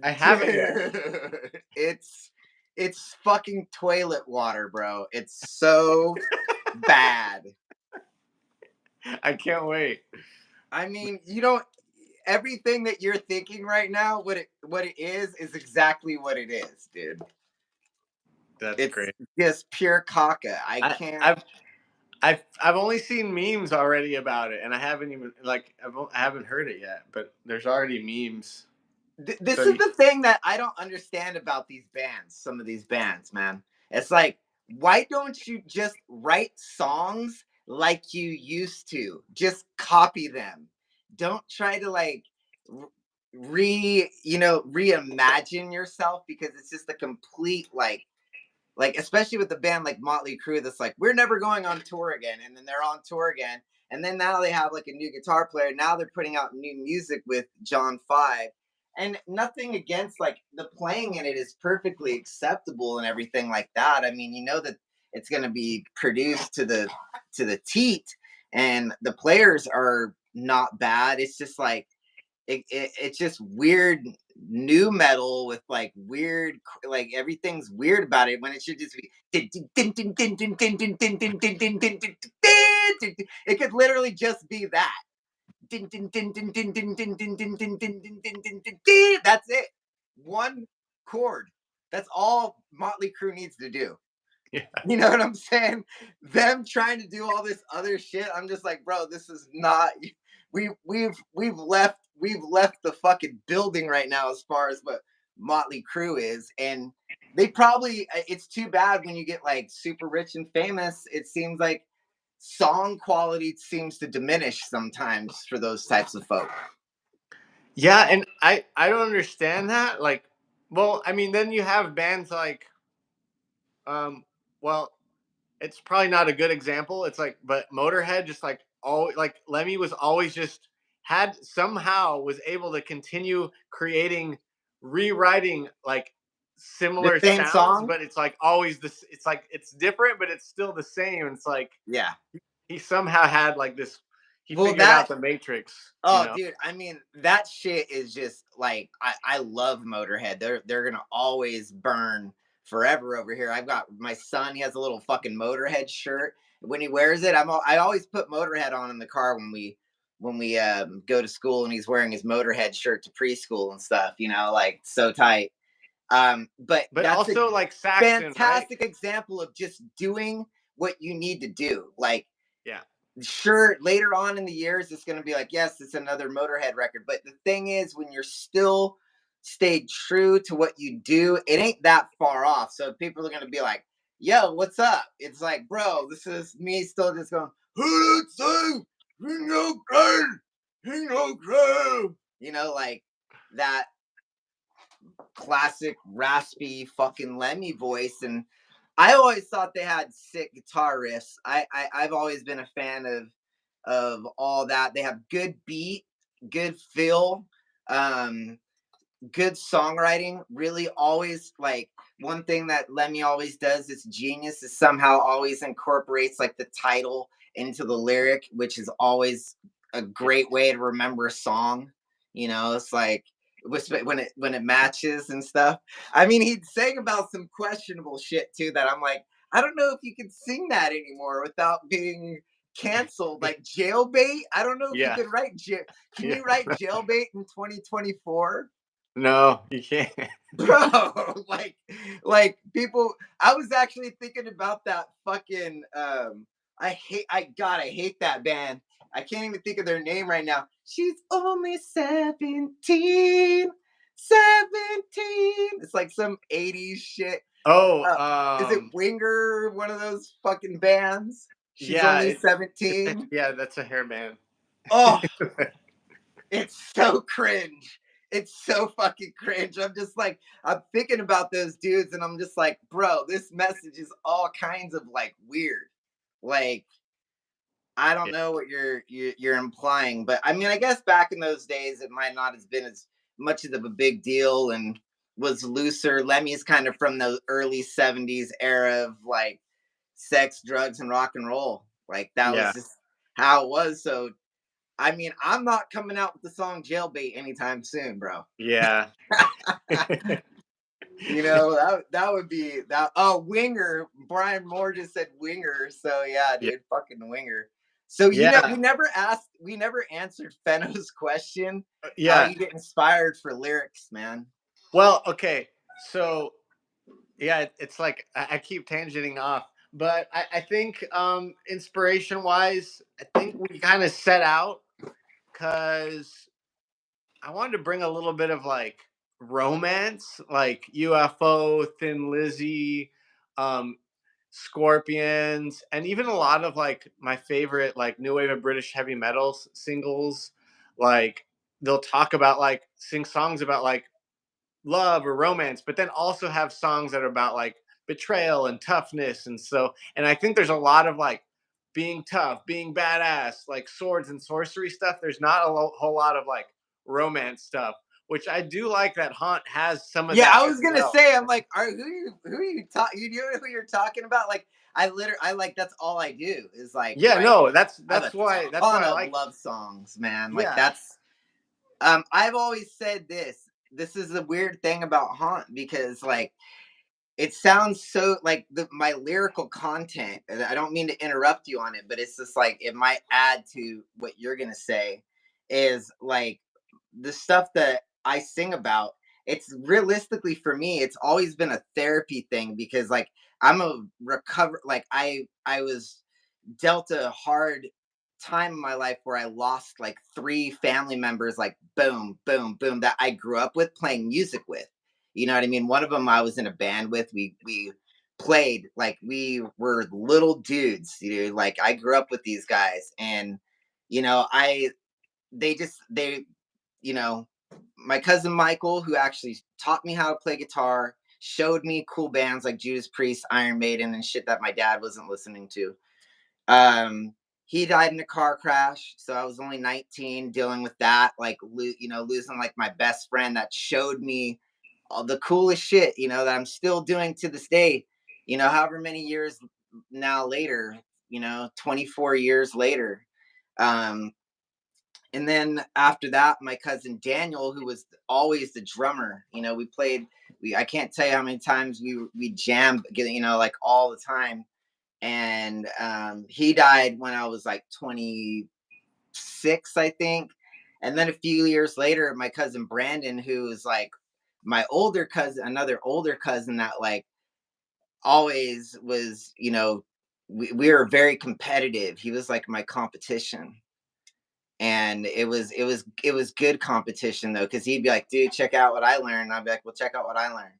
I haven't yet. dude, it's It's fucking toilet water, bro. It's so bad. I can't wait. I mean, you don't everything that you're thinking right now, what it is exactly what it is, dude. That's It's great. just pure caca. I I, can't. I've only seen memes already about it, and I haven't even like I haven't heard it yet. But there's already memes. This So is the thing that I don't understand about these bands. Some of these bands, man. It's like, why don't you just write songs like you used to? Just copy them. Don't try to like reimagine yourself, because it's just a complete like especially with the band like Motley Crue, that's like, we're never going on tour again, and then they're on tour again, and then now they have like a new guitar player. Now they're putting out new music with John Five, and nothing against like the playing in it is perfectly acceptable and everything like that. I mean, you know that it's going to be produced to the teat, and the players are not bad. It's just like it's just weird new metal with like weird, like everything's weird about it when it should just be it could literally just be that. That's it. One chord. That's all Motley Crue needs to do. yeah, You know what I'm saying? Them trying to do all this other shit. I'm just like, bro, this is not. We've left the fucking building right now as far as what Motley Crue is, and they probably. It's too bad when you get like super rich and famous. It seems like song quality seems to diminish sometimes for those types of folk. yeah, and I don't understand that. Like, well, I mean, then you have bands like well, it's probably not a good example. It's like, but Motorhead just like all like Lemmy was always just had somehow was able to continue creating, rewriting like The similar same sounds, song, but it's like always this. It's like it's different, but it's still the same. It's like yeah. he somehow had like this. He Well, figured that out the matrix. You oh, know. dude, I mean, that shit is just like I love Motorhead. They're gonna always burn forever over here. I've got my son. He has a little fucking Motorhead shirt. When he wears it, I always put Motorhead on in the car when we go to school, and he's wearing his Motorhead shirt to preschool and stuff. You know, like so tight. But But that's a also like Saxon, right? fantastic example of just doing what you need to do. Like, Yeah. sure, later on in the years it's going to be like, yes, it's another Motorhead record, but the thing is, when you're still stayed true to what you do, it ain't that far off. So people are going to be like, yo, what's up? It's like, bro, this is me still just going, you know, like that classic raspy fucking Lemmy voice. And I always thought they had sick guitar riffs. I've always been a fan of all that. They have good beat, good feel, um, good songwriting. Really, always like one thing that Lemmy always does. It's genius. Is somehow always incorporates like the title into the lyric, which is always a great way to remember a song. You know, it's like when it matches and stuff. I mean, he'd sang about some questionable shit too. That I'm like, I don't know if you can sing that anymore without being canceled. Like jailbait. I don't know if you Yeah. could write. Can Yeah. you write jailbait in 2024? No, you can't. Bro, like people, I was actually thinking about that fucking I hate that band. I can't even think of their name right now. She's only 17, 17. It's like some 80s shit. Oh, uh, is it Winger, one of those fucking bands? She's yeah, only it's seventeen. yeah, that's a hair band. Oh, it's so cringe. It's so fucking cringe. I'm just like, I'm thinking about those dudes, and I'm just like, bro, this message is all kinds of like weird. Like, I don't Yeah, know what you're implying, but I mean, I guess back in those days, it might not have been as much of a big deal and was looser. Lemmy's kind of from the early '70s era of like sex, drugs, and rock and roll. Like that was yeah, just how it was. So I mean, I'm not coming out with the song Jailbait anytime soon, bro. yeah. That would be that. Oh, winger. Brian Moore just said winger. So yeah, Yeah. dude, fucking winger. So Yeah. we never answered Feno's question. How Yeah. you get inspired for lyrics, man? Well, okay. So yeah, it's like I keep tangenting off, but I think inspiration wise, I think we kind of set out because I wanted to bring a little bit of like romance, like UFO, Thin Lizzy, um, Scorpions, and even a lot of like my favorite like new wave of British heavy metal singles. Like they'll talk about like sing songs about like love or romance, but then also have songs that are about like betrayal and toughness. And I think there's a lot of like being tough, being badass, like swords and sorcery stuff. There's not a whole lot of like romance stuff, which I do like that Haunt has some of Yeah, that I as was gonna well. say, I'm like, who are you talking? You know who you're talking about? Like, I like that's all I do is like Yeah, write. no, I have a that's ton why I of like. love songs, man. Like Yeah, that's I've always said this. This is the weird thing about Haunt because like it sounds so like my lyrical content. And I don't mean to interrupt you on it, but it's just like it might add to what you're gonna say. Is like the stuff that I sing about. It's realistically for me. It's always been a therapy thing because like I'm a recover. Like I was dealt a hard time in my life where I lost like three family members, like boom, boom, boom, that I grew up with playing music with. You know what I mean? One of them I was in a band with. We played like we were little dudes. Like I grew up with these guys, and I they just they you know my cousin Michael, who actually taught me how to play guitar, showed me cool bands like Judas Priest, Iron Maiden, and shit that my dad wasn't listening to. um, he died in a car crash, so I was only 19, dealing with that, like losing like my best friend that showed me all the coolest shit, that I'm still doing to this day. However many years now later, 24 years later. Um, and then after that, my cousin Daniel, who was always the drummer, we played. I can't tell you how many times we jammed, like all the time. And he died when I was like 26, I think. And then a few years later, my cousin Brandon, who was like my older cousin, another older cousin that like always was, we were very competitive. He was like my competition. And it was good competition though, because he'd be like, dude, check out what I learned. And I'd be like, well, check out what I learned.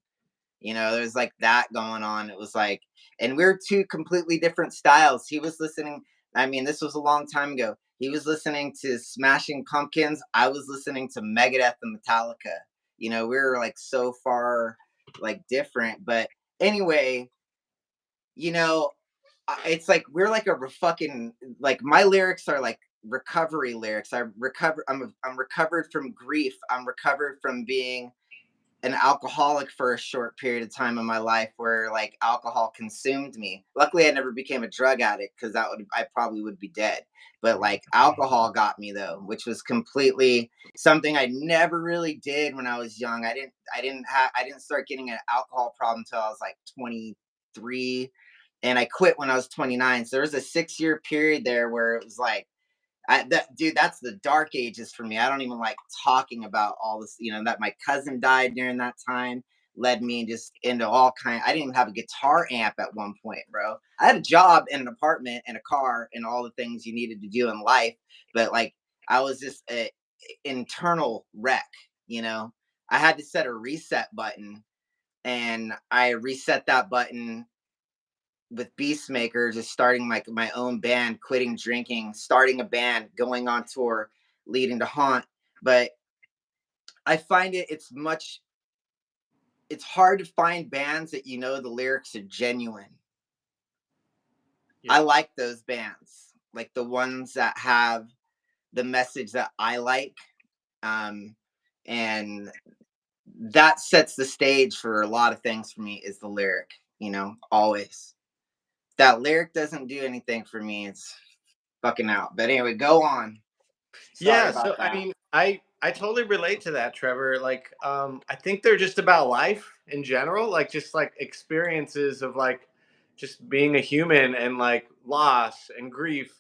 There's like that going on. It was like, and we're two completely different styles. He was listening, I mean, this was a long time ago. He was listening to Smashing Pumpkins. I was listening to Megadeth and Metallica. We were like so far like different. But anyway, you know, it's like we're like a fucking like my lyrics are like recovery lyrics. I'm recovered from grief. I'm recovered from being an alcoholic for a short period of time in my life where like alcohol consumed me. Luckily I never became a drug addict because I probably would be dead. But like alcohol got me though, which was completely something I never really did when I was young. I didn't start getting an alcohol problem until I was like 23, and I quit when I was 29. So there was a 6-year period there where it was like dude, that's the dark ages for me. I don't even like talking about all this, that my cousin died during that time led me just into all kind. I didn't even have a guitar amp at one point, bro. I had a job and an apartment and a car and all the things you needed to do in life, but like I was just a internal wreck, you know. I had to set a reset button, and I reset that button with Beastmaker, just starting my own band, quitting drinking, starting a band, going on tour, leading to Haunt. But I find it's hard to find bands that the lyrics are genuine. I yeah, like those bands, like the ones that have the message that I like. Um, and that sets the stage for a lot of things for me is the lyric, always. That lyric doesn't do anything for me. It's fucking out. But anyway, go on. Sorry yeah. So about I that. mean, I totally relate to that, Trevor. Like, I think they're just about life in general, like just like experiences of like just being a human and like loss and grief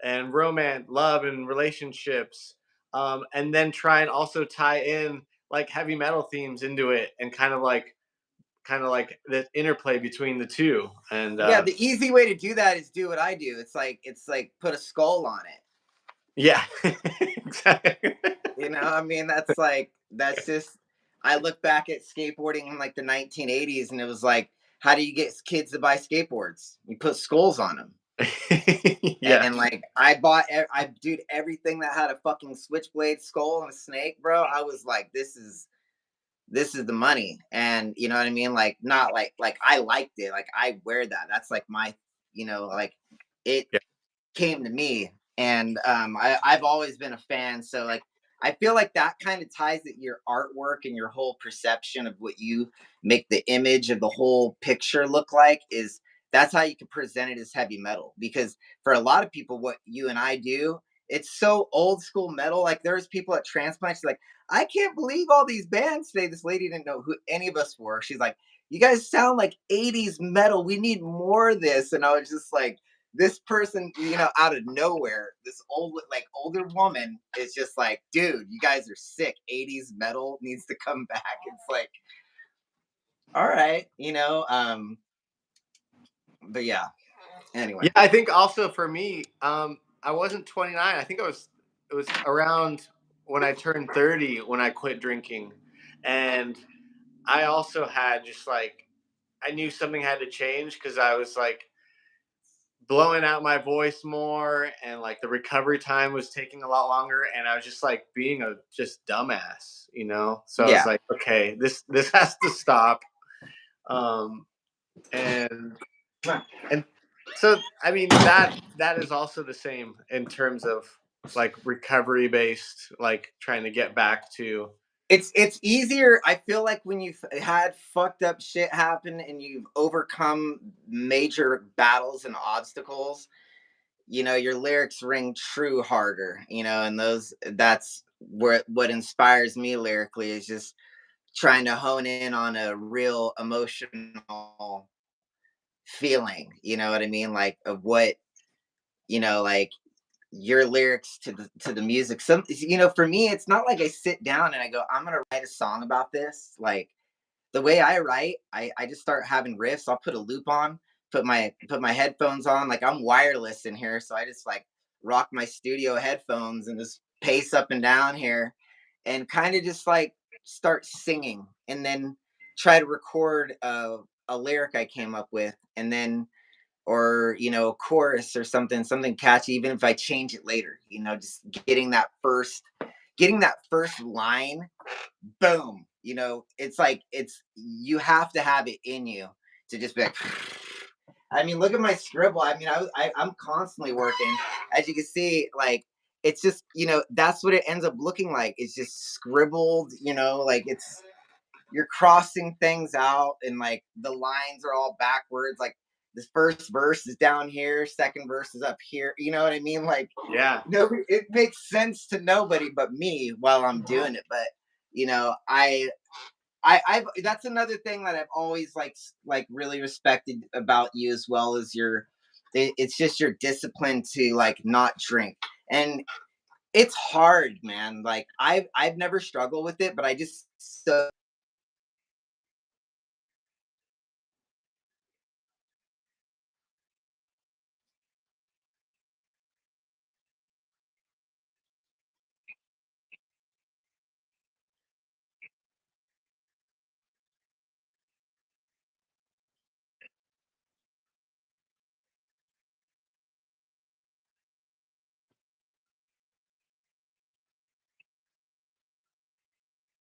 and romance, love and relationships, and then try and also tie in like heavy metal themes into it and kind of like the interplay between the two. And Yeah, the easy way to do that is do what I do. It's like put a skull on it. yeah, exactly. You know, I mean, that's just. I look back at skateboarding in like the 1980s, and it was like, how do you get kids to buy skateboards? You put skulls on them. Yeah, And like I bought, I dude everything that had a fucking switchblade skull and a snake, bro. I was like, this is the money, and you know what I mean. Like not like I liked it. Like I wear that. That's like my, like it yeah, came to me, and I've always been a fan. So like I feel like that kind of ties that your artwork and your whole perception of what you make the image of the whole picture look like is that's how you can present it as heavy metal. Because for a lot of people, what you and I do, it's so old school metal. Like there's people at transplants like, I can't believe all these bands today. This lady didn't know who any of us were. She's like, you guys sound like 80s metal. We need more of this. And I was just like, this person, out of nowhere, this older woman is just like, dude, you guys are sick. 80s metal needs to come back. It's like, all right, but yeah, yeah. anyway. I think also for me, I wasn't 29. I think it was around when I turned 30 when I quit drinking, and I also had just like I knew something had to change because I was like blowing out my voice more and like the recovery time was taking a lot longer and I was just like being a just dumbass, you know? So I was Yeah. like, okay, this has to stop. Um and and so I mean that is also the same in terms of like recovery based, like trying to get back to. It's easier. I feel like when you've had fucked up shit happen and you've overcome major battles and obstacles, your lyrics ring true harder, and that's where what inspires me lyrically is just trying to hone in on a real emotional feeling, you know what I mean? Like of what, like your lyrics to the music. For me, it's not like I sit down and I go, I'm gonna write a song about this. Like the way I write, I just start having riffs. I'll put a loop on, put my headphones on. Like I'm wireless in here, so I just like rock my studio headphones and just pace up and down here, and kind of just like start singing, and then try to record a lyric I came up with, and then or a chorus or something catchy, even if I change it later. Just getting that first line, boom. It's like you have to have it in you to just be like. I mean, look at my scribble. I mean, I'm constantly working. As you can see, like it's just that's what it ends up looking like. It's just scribbled. Like you're crossing things out, and like the lines are all backwards. Like the first verse is down here, second verse is up here. You know what I mean? Like Yeah. nobody, it makes sense to nobody but me while I'm doing it. But I've that's another thing that I've always like really respected about you as well as it's just your discipline to like not drink. And it's hard, man. Like I've never struggled with it, but I just so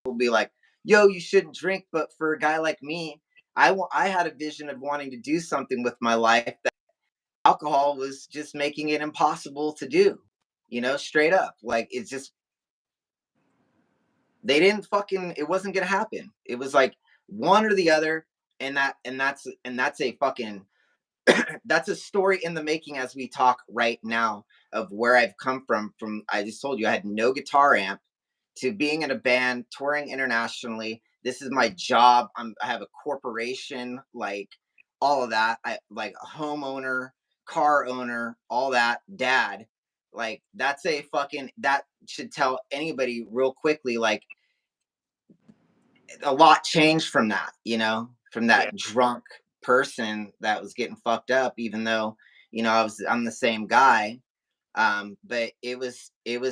will be like, yo, you shouldn't drink. But for a guy like me, I had a vision of wanting to do something with my life that alcohol was just making it impossible to do. Straight up. Like it's just they didn't fucking it wasn't gonna happen. It was like one or the other, and that's a fucking that's a story in the making as we talk right now of where I've come from. I just told you I had no guitar amp. to being in a band, touring internationally. This is my job. I have a corporation, like all of that. I like a homeowner, car owner, all that. Dad, like that's a fucking that should tell anybody real quickly. Like a lot changed from that, from Yeah. that drunk person that was getting fucked up. Even though I'm the same guy, but it was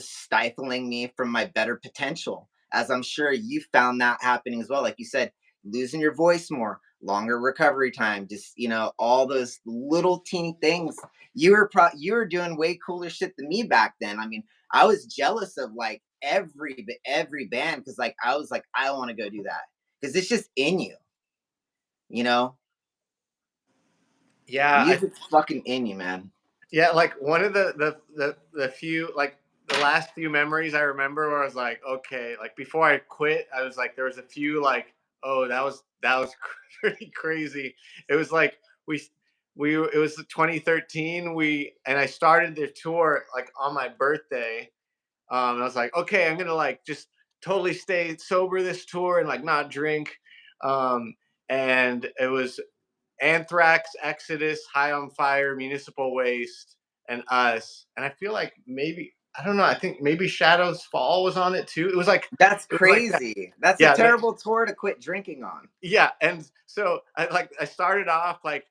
stifling me from my better potential, as I'm sure you found that happening as well. Like you said, losing your voice more, longer recovery time, just all those little teeny things. You were doing way cooler shit than me back then. I mean, I was jealous of like every band, because like I was like, I want to go do that because it's just in you, you know Yeah, music's fucking in you, man. yeah, like one of the few, like the last few memories I remember where I was like, okay, like before I quit, I was like, there was a few like, oh, that was pretty crazy. It was like we it was 2013. I started the tour like on my birthday. And I was like, okay, I'm gonna like just totally stay sober this tour and like not drink. Um, and it was Anthrax, Exodus, High on Fire, Municipal Waste, and us. And I feel like maybe, I don't know. I think maybe Shadows Fall was on it too. That's It was like that. crazy. That's a Yeah, terrible tour to quit drinking on. yeah, and so I started off like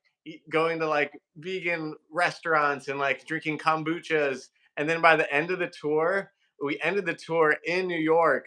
going to like vegan restaurants and like drinking kombuchas, and then by the end of the tour, we ended the tour in New York,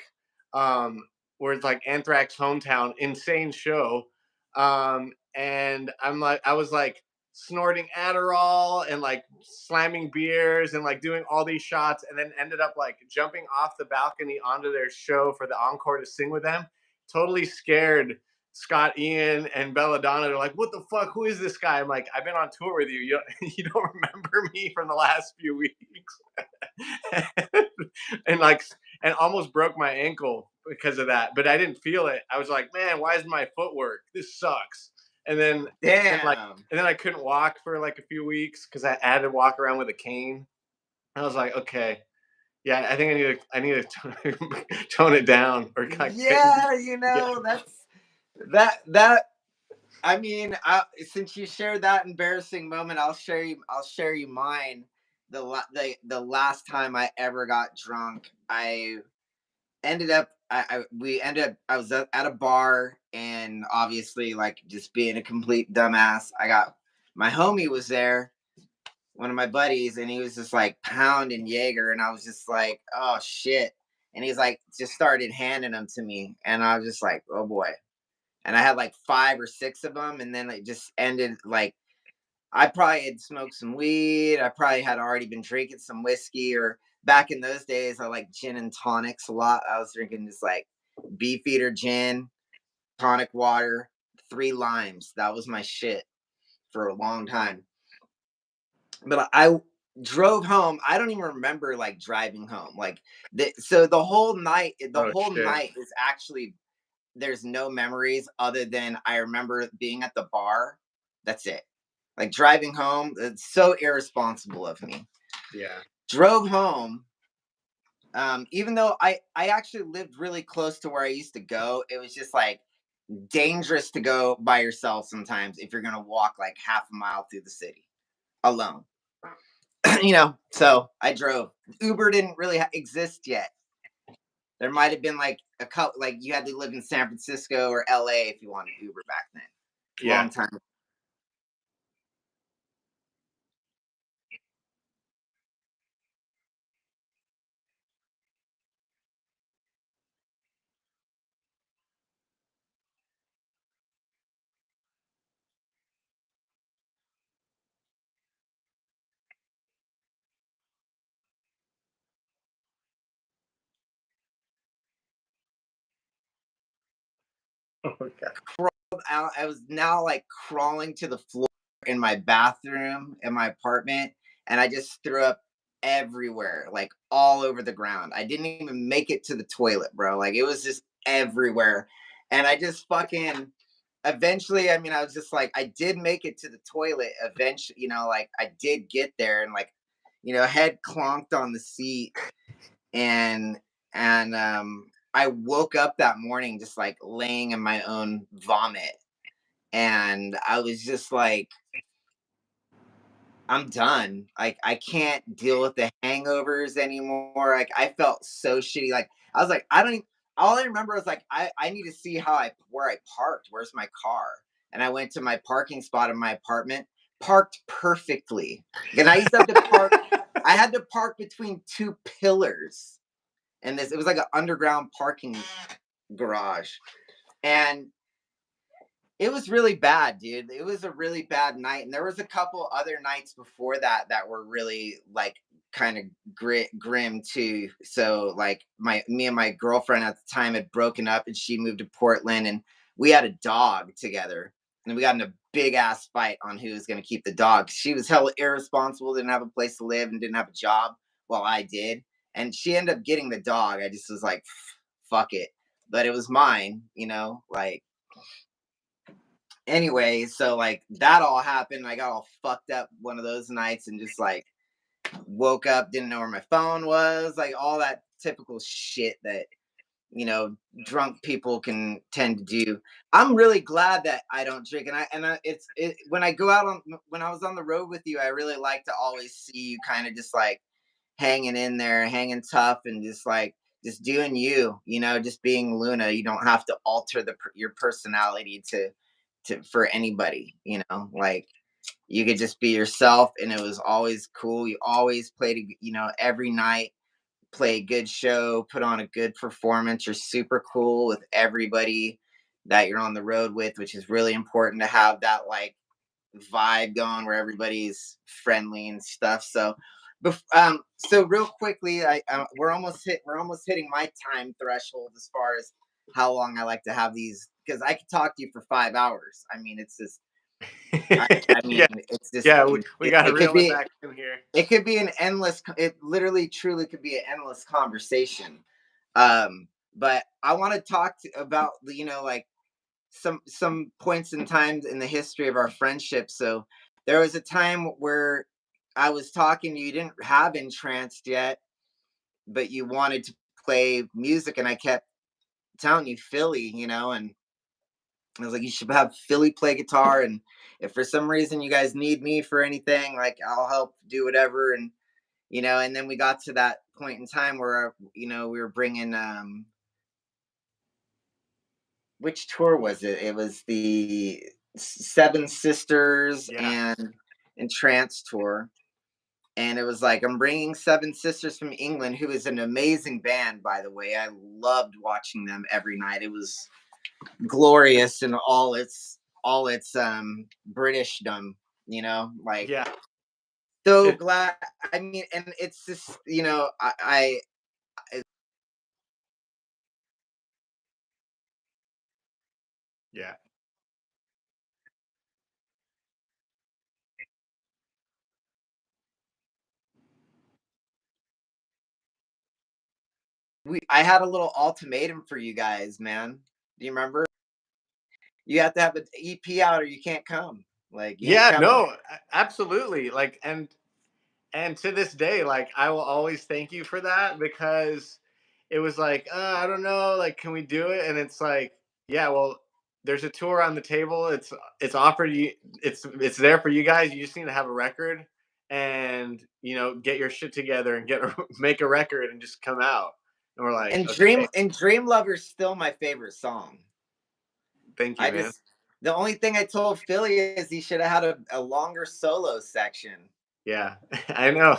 where it's like Anthrax hometown, insane show, and I was like snorting Adderall and like slamming beers and like doing all these shots, and then ended up like jumping off the balcony onto their show for the encore to sing with them. Totally scared Scott Ian and Belladonna. They're like, what the fuck? Who is this guy? I'm like, I've been on tour with you. You don't remember me from the last few weeks. and like, and almost broke my ankle because of that. But I didn't feel it. I was like, man, why isn't my foot work? This sucks. And then like, Damn. and then I couldn't walk for like a few weeks because I had to walk around with a cane. I was like, okay, yeah, I think I need to tone it down or like, Yeah, yeah, that. I mean, since you shared that embarrassing moment, I'll share you mine. The last time I ever got drunk, I ended up I we ended up I was at a bar, and obviously, like, just being a complete dumbass, my homie was there, one of my buddies, and he was just like pounding Jaeger, and I was just like, oh shit. And he's like, just started handing them to me, and I was just like, oh boy. And I had like 5 or 6 of them, and then it just ended like I probably had smoked some weed. I probably had already been drinking some whiskey, or back in those days, I like gin and tonics a lot. I was drinking just like Beefeater gin, tonic water, 3 limes. That was my shit for a long time. But I drove home. I don't even remember like driving home. Like so the whole night, the oh whole shit, night is actually there's no memories other than I remember being at the bar. That's it. Like driving home, it's so irresponsible of me. yeah. Drove home. Even though I actually lived really close to where I used to go, it was just like dangerous to go by yourself sometimes if you're gonna walk like half a mile through the city alone. So I drove. Uber didn't really exist yet. There might have been like a couple, like you had to live in San Francisco or LA if you wanted Uber back then. Yeah. Long time. Oh my god. Out. I was now like crawling to the floor in my bathroom in my apartment, and I just threw up everywhere, like all over the ground. I didn't even make it to the toilet, bro. Like it was just everywhere. And I just fucking eventually, I mean, I was just like, I did make it to the toilet eventually, like I did get there, and like, head clonked on the seat, and and I woke up that morning just like laying in my own vomit, and I was just like, I'm done. Like I can't deal with the hangovers anymore. Like I felt so shitty. Like I was like, I don't. All I remember was like, I need to see how I where I parked. Where's my car? And I went to my parking spot in my apartment, parked perfectly. And I used to have to park. I had to park between two pillars, and this it was like an underground parking garage, and it was really bad, dude. It was a really bad night, and there was a couple other nights before that that were really like kind of grim too. So like my me and my girlfriend at the time had broken up, and she moved to Portland, and we had a dog together, and we got in a big ass fight on who was going to keep the dog. She was hella irresponsible, didn't have a place to live, and didn't have a job, while I did, and she ended up getting the dog. I just was like, fuck it, but it was mine, like anyway, so like that all happened. I got all fucked up one of those nights and just like woke up, didn't know where my phone was, like all that typical shit that drunk people can tend to do. I'm really glad that I don't drink, and when I go out on when I was on the road with you, I really like to always see you kind of just like hanging in there, hanging tough, and just like just doing you, just being Luna. You don't have to alter your personality to for anybody, like you could just be yourself, and it was always cool. You always played, every night, play a good show, put on a good performance. You're super cool with everybody that you're on the road with, which is really important to have that like vibe going where everybody's friendly and stuff. So, so real quickly, we're almost hitting my time threshold as far as how long I like to have these because I could talk to you for 5 hours. I mean, it's just, I Yeah, mean, it's just, yeah. We got to it could reel it be, back in here. it could be an endless. It literally, truly could be an endless conversation. But I want to about the, like some points in time in the history of our friendship. So there was a time where I was talking to you, you didn't have Entranced yet, but you wanted to play music, and I kept telling you Philly, and I was like, you should have Philly play guitar, and if for some reason you guys need me for anything, like I'll help do whatever, and and then we got to that point in time where we were bringing which tour was it? It was the Seven Sisters Yeah, and Entranced tour. And it was like, I'm bringing Seven Sisters from England, who is an amazing band, by the way. I loved watching them every night. It was glorious in all its Britishdom, like yeah, so it, glad. I mean, and it's just, I yeah, I had a little ultimatum for you guys, man. Do you remember? You have to have an EP out or you can't come. Like you ain't yeah. coming. No, absolutely. Like, and to this day, like I will always thank you for that because it was like, I don't know, like, can we do it? And it's like, yeah, well, there's a tour on the table. It's offered you. It's there for you guys. You just need to have a record and get your shit together and make a record and just come out. And we're like, okay, And Dream Lover's still my favorite song. thank you, I man. just the only thing I told Philly is he should have had a longer solo section. Yeah, I know.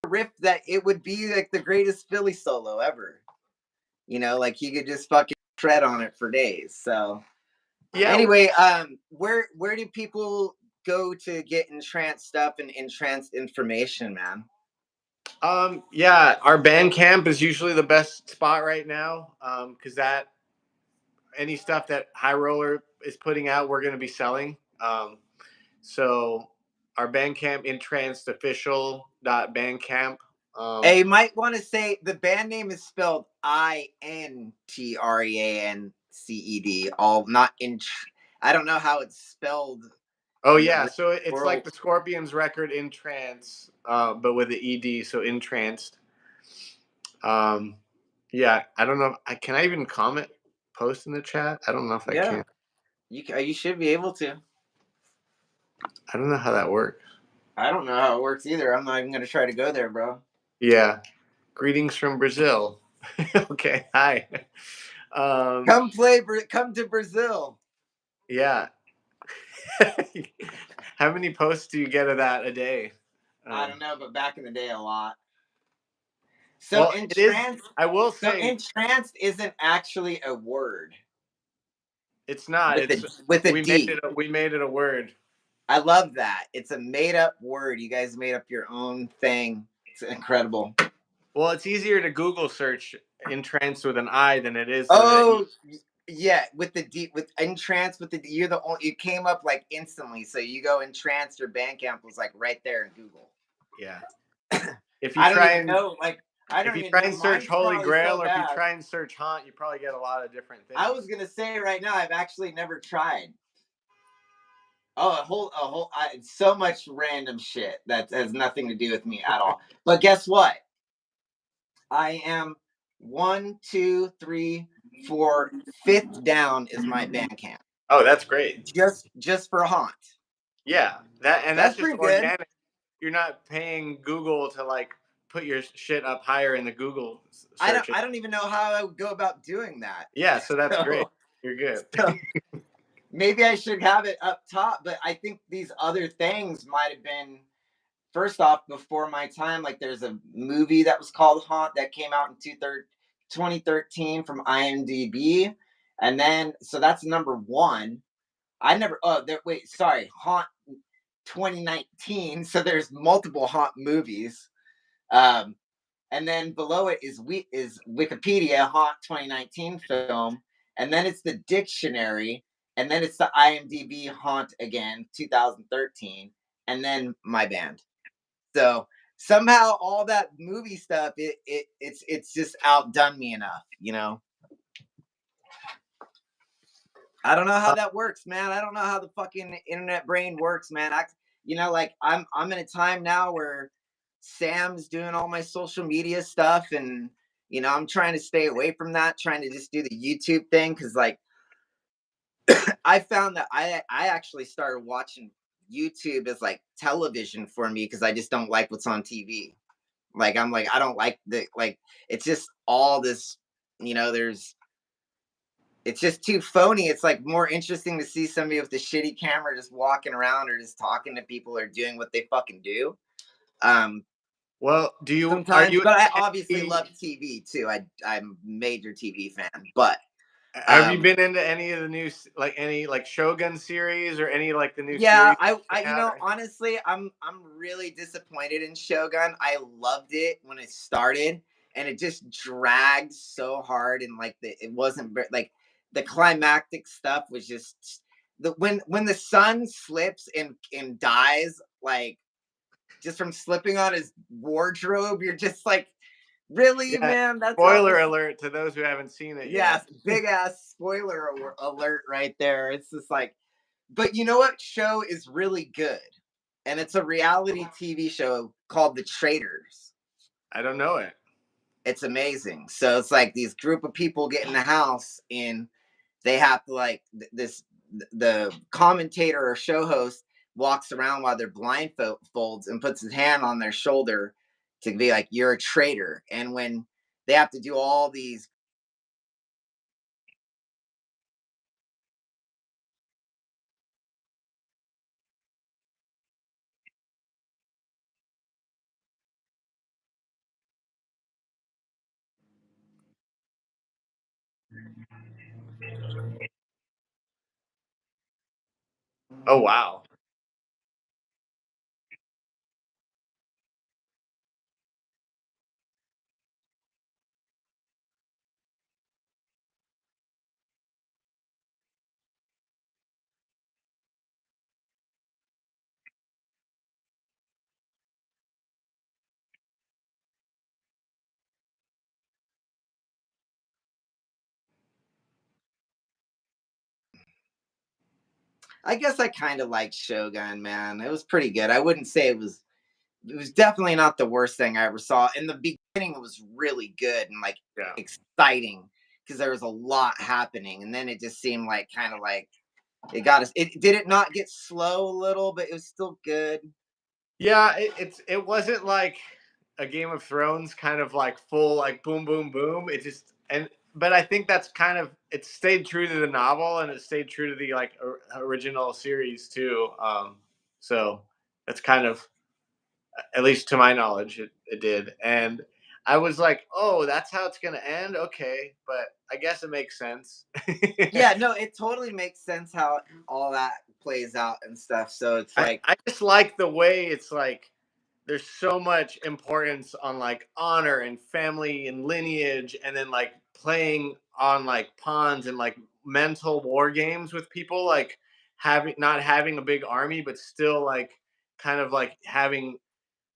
Riff that it would be like the greatest Philly solo ever. Like he could just fucking tread on it for days. So Yeah. anyway, where do people go to get entranced stuff and entranced information, man? Yeah, our band camp is usually the best spot right now. Because that any stuff that High Roller is putting out, we're going to be selling. So our Bandcamp, entranced official dot bandcamp. Hey, you might want to say the band name is spelled Intreanced, all not in. I don't know how it's spelled Oh on the yeah, real so it's like world. the Scorpions record in trance, but with the ed, so entranced. Um, yeah, I don't know. Can I even comment, post in the chat? I don't know if I Yeah, can. you should be able to. I don't know how that works. I don't know how it works either. I'm not even gonna try to go there, bro. Yeah. Greetings from Brazil. Okay, hi. Um, Come to Brazil. yeah. How many posts do you get of that a day? I Um, don't know, but back in the day, a lot. So well, it is. entranced. I will So say entranced isn't actually a word it's not. with a It's with a we made it. D. We made it a word. I love that. It's a made up word. You guys made up your own thing. It's incredible. Well, it's easier to Google search entranced with an I than it is with an E. Oh, yeah, with the D, with entranced with the D, you're the only. You came up like instantly. So you go entranced or Bandcamp was like right there in Google. Yeah. If you I don't try even and know. Like I if don't you even try know. and search Mine's Holy probably so Grail, or if you bad. try and search haunt, you probably get a lot of different I things. was gonna say right now, I've actually never tried. Oh, so much random shit that has nothing to do with me at all. But guess what? I am one, two, three, four, fifth down is my band camp. Oh, that's great. Just for haunt. Yeah, that's That's just pretty good. organic. You're not paying Google to like put your shit up higher in the Google searches. I don't even know how I would go about doing that. Yeah, so that's great. So, You're good. so maybe I should have it up top, but I think these other things might have been first off before my time. Like there's a movie that was called Haunt that came out in 2013 from IMDb. And then so that's number one. I never oh there wait, sorry, Haunt 2019. So there's multiple Haunt movies. Um and then below it is Wikipedia Haunt 2019 film, and then it's the dictionary, and then it's the IMDb Haunt again 2013, and then my band. So somehow all that movie stuff, it's just outdone me enough, you know. I don't know how Uh, that works, man. I don't know how the fucking internet brain works, man. Like I'm in a time now where Sam's doing all my social media stuff, and I'm trying to stay away from that, trying to just do the YouTube thing because like I found that I actually started watching YouTube as like television for me because I just don't like what's on TV. Like I'm like I don't like the like it's just all this, there's it's just too phony. It's like more interesting to see somebody with the shitty camera just walking around or just talking to people or doing what they fucking do. Um, well, do you are Sometimes, you but I in obviously any, love TV too. I'm a major TV fan, but have you um, been into any of the new like any like Shogun series or any like the new yeah, series I coming out? Or, honestly, I'm really disappointed in Shogun. I loved it when it started, and it just dragged so hard, and like it wasn't like the climactic stuff was just the when the sun slips and dies, like just from slipping on his wardrobe, you're just like, really, yeah. man? That's all Spoiler this. alert to those who haven't seen it yet. Yes, big ass spoiler alert right there. It's just like, but you know what show is really good? And it's a reality TV show called The Traders. I don't know it. It's amazing. So it's like these group of people get in the house and they have to like the commentator or show host walks around while they're blindfolds and puts his hand on their shoulder to be like, you're a traitor. And when they have to do all these. Oh wow. I guess I kind of liked Shogun, man. It was pretty good. I wouldn't say it was definitely not the worst thing I ever saw. In the beginning, it was really good and like Yeah. exciting because there was a lot happening, and then it just seemed like kind of like it got us. It did it not get slow a little, but it was still good. Yeah, it wasn't like a Game of Thrones kind of like full like boom boom boom. It just and but I think that's kind of it stayed true to the novel and it stayed true to the like original series too. So that's kind of at least to my knowledge it did. And I was like, oh, that's how it's gonna end. Okay, but I guess it makes sense. Yeah, no, it totally makes sense how all that plays out and stuff. So it's like, I just like the way it's like there's so much importance on like honor and family and lineage and then like playing on like pawns and like mental war games with people like having not having a big army but still like kind of like having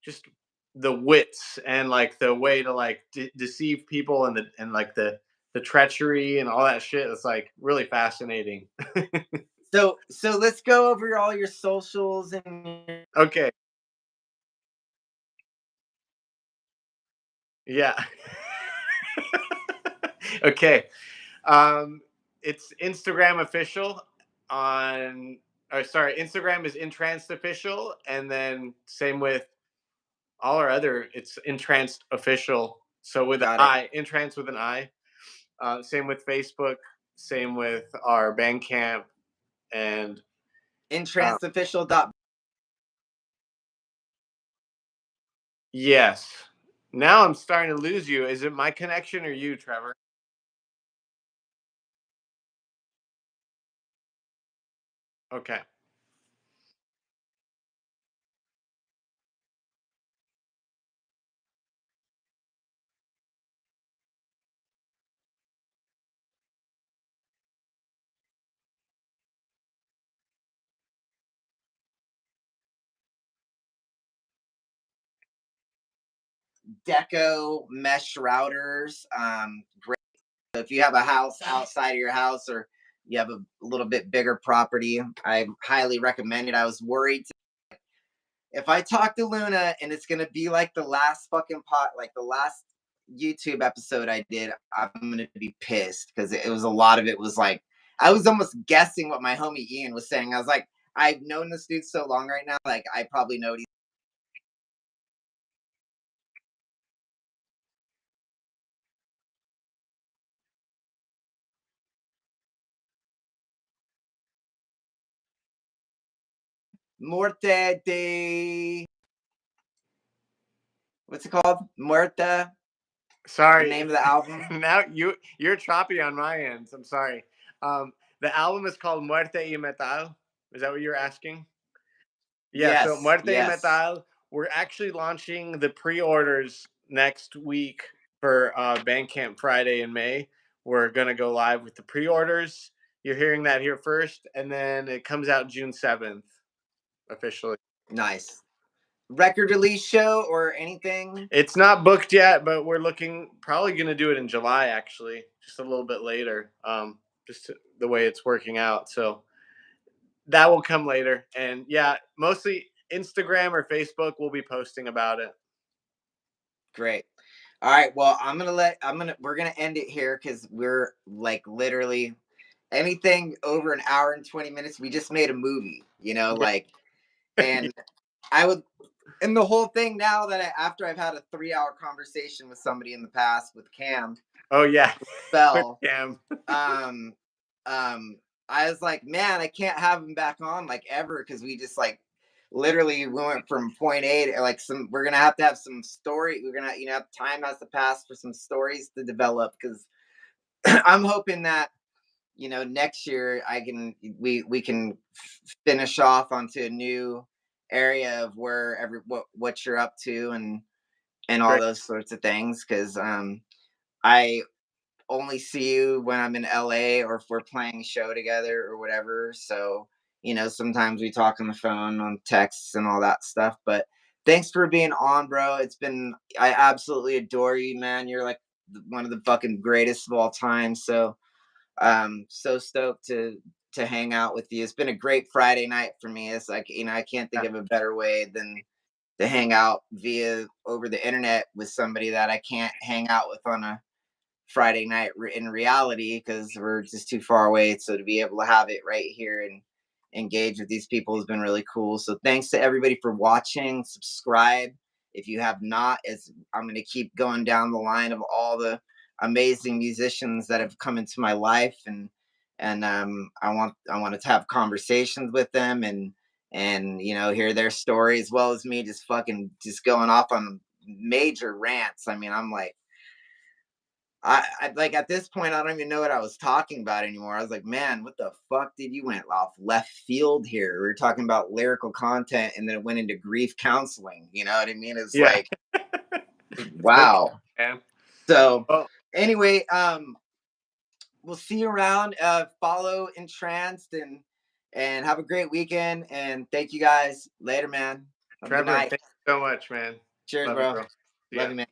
just the wits and like the way to like deceive people and like the treachery and all that shit. It's like really fascinating. so let's go over all your socials and Okay. Yeah. Okay. Um, it's Instagram official on. Oh, sorry, Instagram is Intranced official, and then same with all our other. It's Intranced official. So with an got it. I, Intranced with an I. Same with Facebook. Same with our Bandcamp, and uh, Intranceofficial. yes. Now I'm starting to lose you. Is it my connection or you, Trevor? Okay. Deco mesh routers. Great. If you have a house outside of your house or you have a little bit bigger property, I highly recommend it. I was worried if I talk to Luna and it's gonna be like the last fucking pot, like the last YouTube episode I did, I'm gonna be pissed because it was a lot of it was like I was almost guessing what my homie Ian was saying. I was like, I've known this dude so long right now, like I probably know what he's Morte de what's it called? Muerta, the Sorry. name of the album. Now you're choppy on my ends. I'm sorry. The album is called Muerte y Metal. Is that what you're asking? Yeah, so Yes, Muerte y yes. Metal. We're actually launching the pre-orders next week for Bandcamp Friday in May. We're gonna go live with the pre-orders. You're hearing that here first, and then it comes out June 7th officially. Nice. Record release show or anything? It's not booked yet, but we're looking probably going to do it in July actually, just a little bit later. The way it's working out. So that will come later. And yeah, mostly Instagram or Facebook will be posting about it. Great. All right. Well, we're gonna end it here because we're like literally anything over an hour and 20 minutes. We just made a movie, like, Yeah. and I would, and the whole thing now that after I've had a 3 hour conversation with somebody in the past with Cam Oh yeah. Bell, Cam. um, um, I was like, man, I can't have him back on like ever because we just like literally we went from point A to like we're gonna have to have some story. We're gonna, time has to pass for some stories to develop because I'm hoping that next year we can finish off onto a new area of where what you're up to and all Great. those sorts of things because I only see you when I'm in LA or if we're playing a show together or whatever. So, sometimes we talk on the phone, on texts and all that stuff. But thanks for being on, bro. I absolutely adore you, man. You're like one of the fucking greatest of all time. So, so stoked to to hang out with you. It's been a great Friday night for me. It's like, I can't think Yeah. of a better way than to hang out via over the internet with somebody that I can't hang out with on a Friday night in reality because we're just too far away. So to be able to have it right here and engage with these people has been really cool. So thanks to everybody for watching. Subscribe if you have not. As I'm going to keep going down the line of all the amazing musicians that have come into my life, and I want to have conversations with them and hear their story as well as me just fucking just going off on major rants. I mean, I'm like I like at this point I don't even know what I was talking about anymore. I was like, man, what the fuck did you went off left field here? We were talking about lyrical content and then it went into grief counseling. You know what I mean? It's Yeah. like, It's okay, wow. man. So Well, anyway, we'll see you around. Follow Entranced and have a great weekend. And thank you guys. Later, man. Have a good Trevor, night. thank you so much, man. Cheers, Love you, bro. bro. See Love ya. you, man.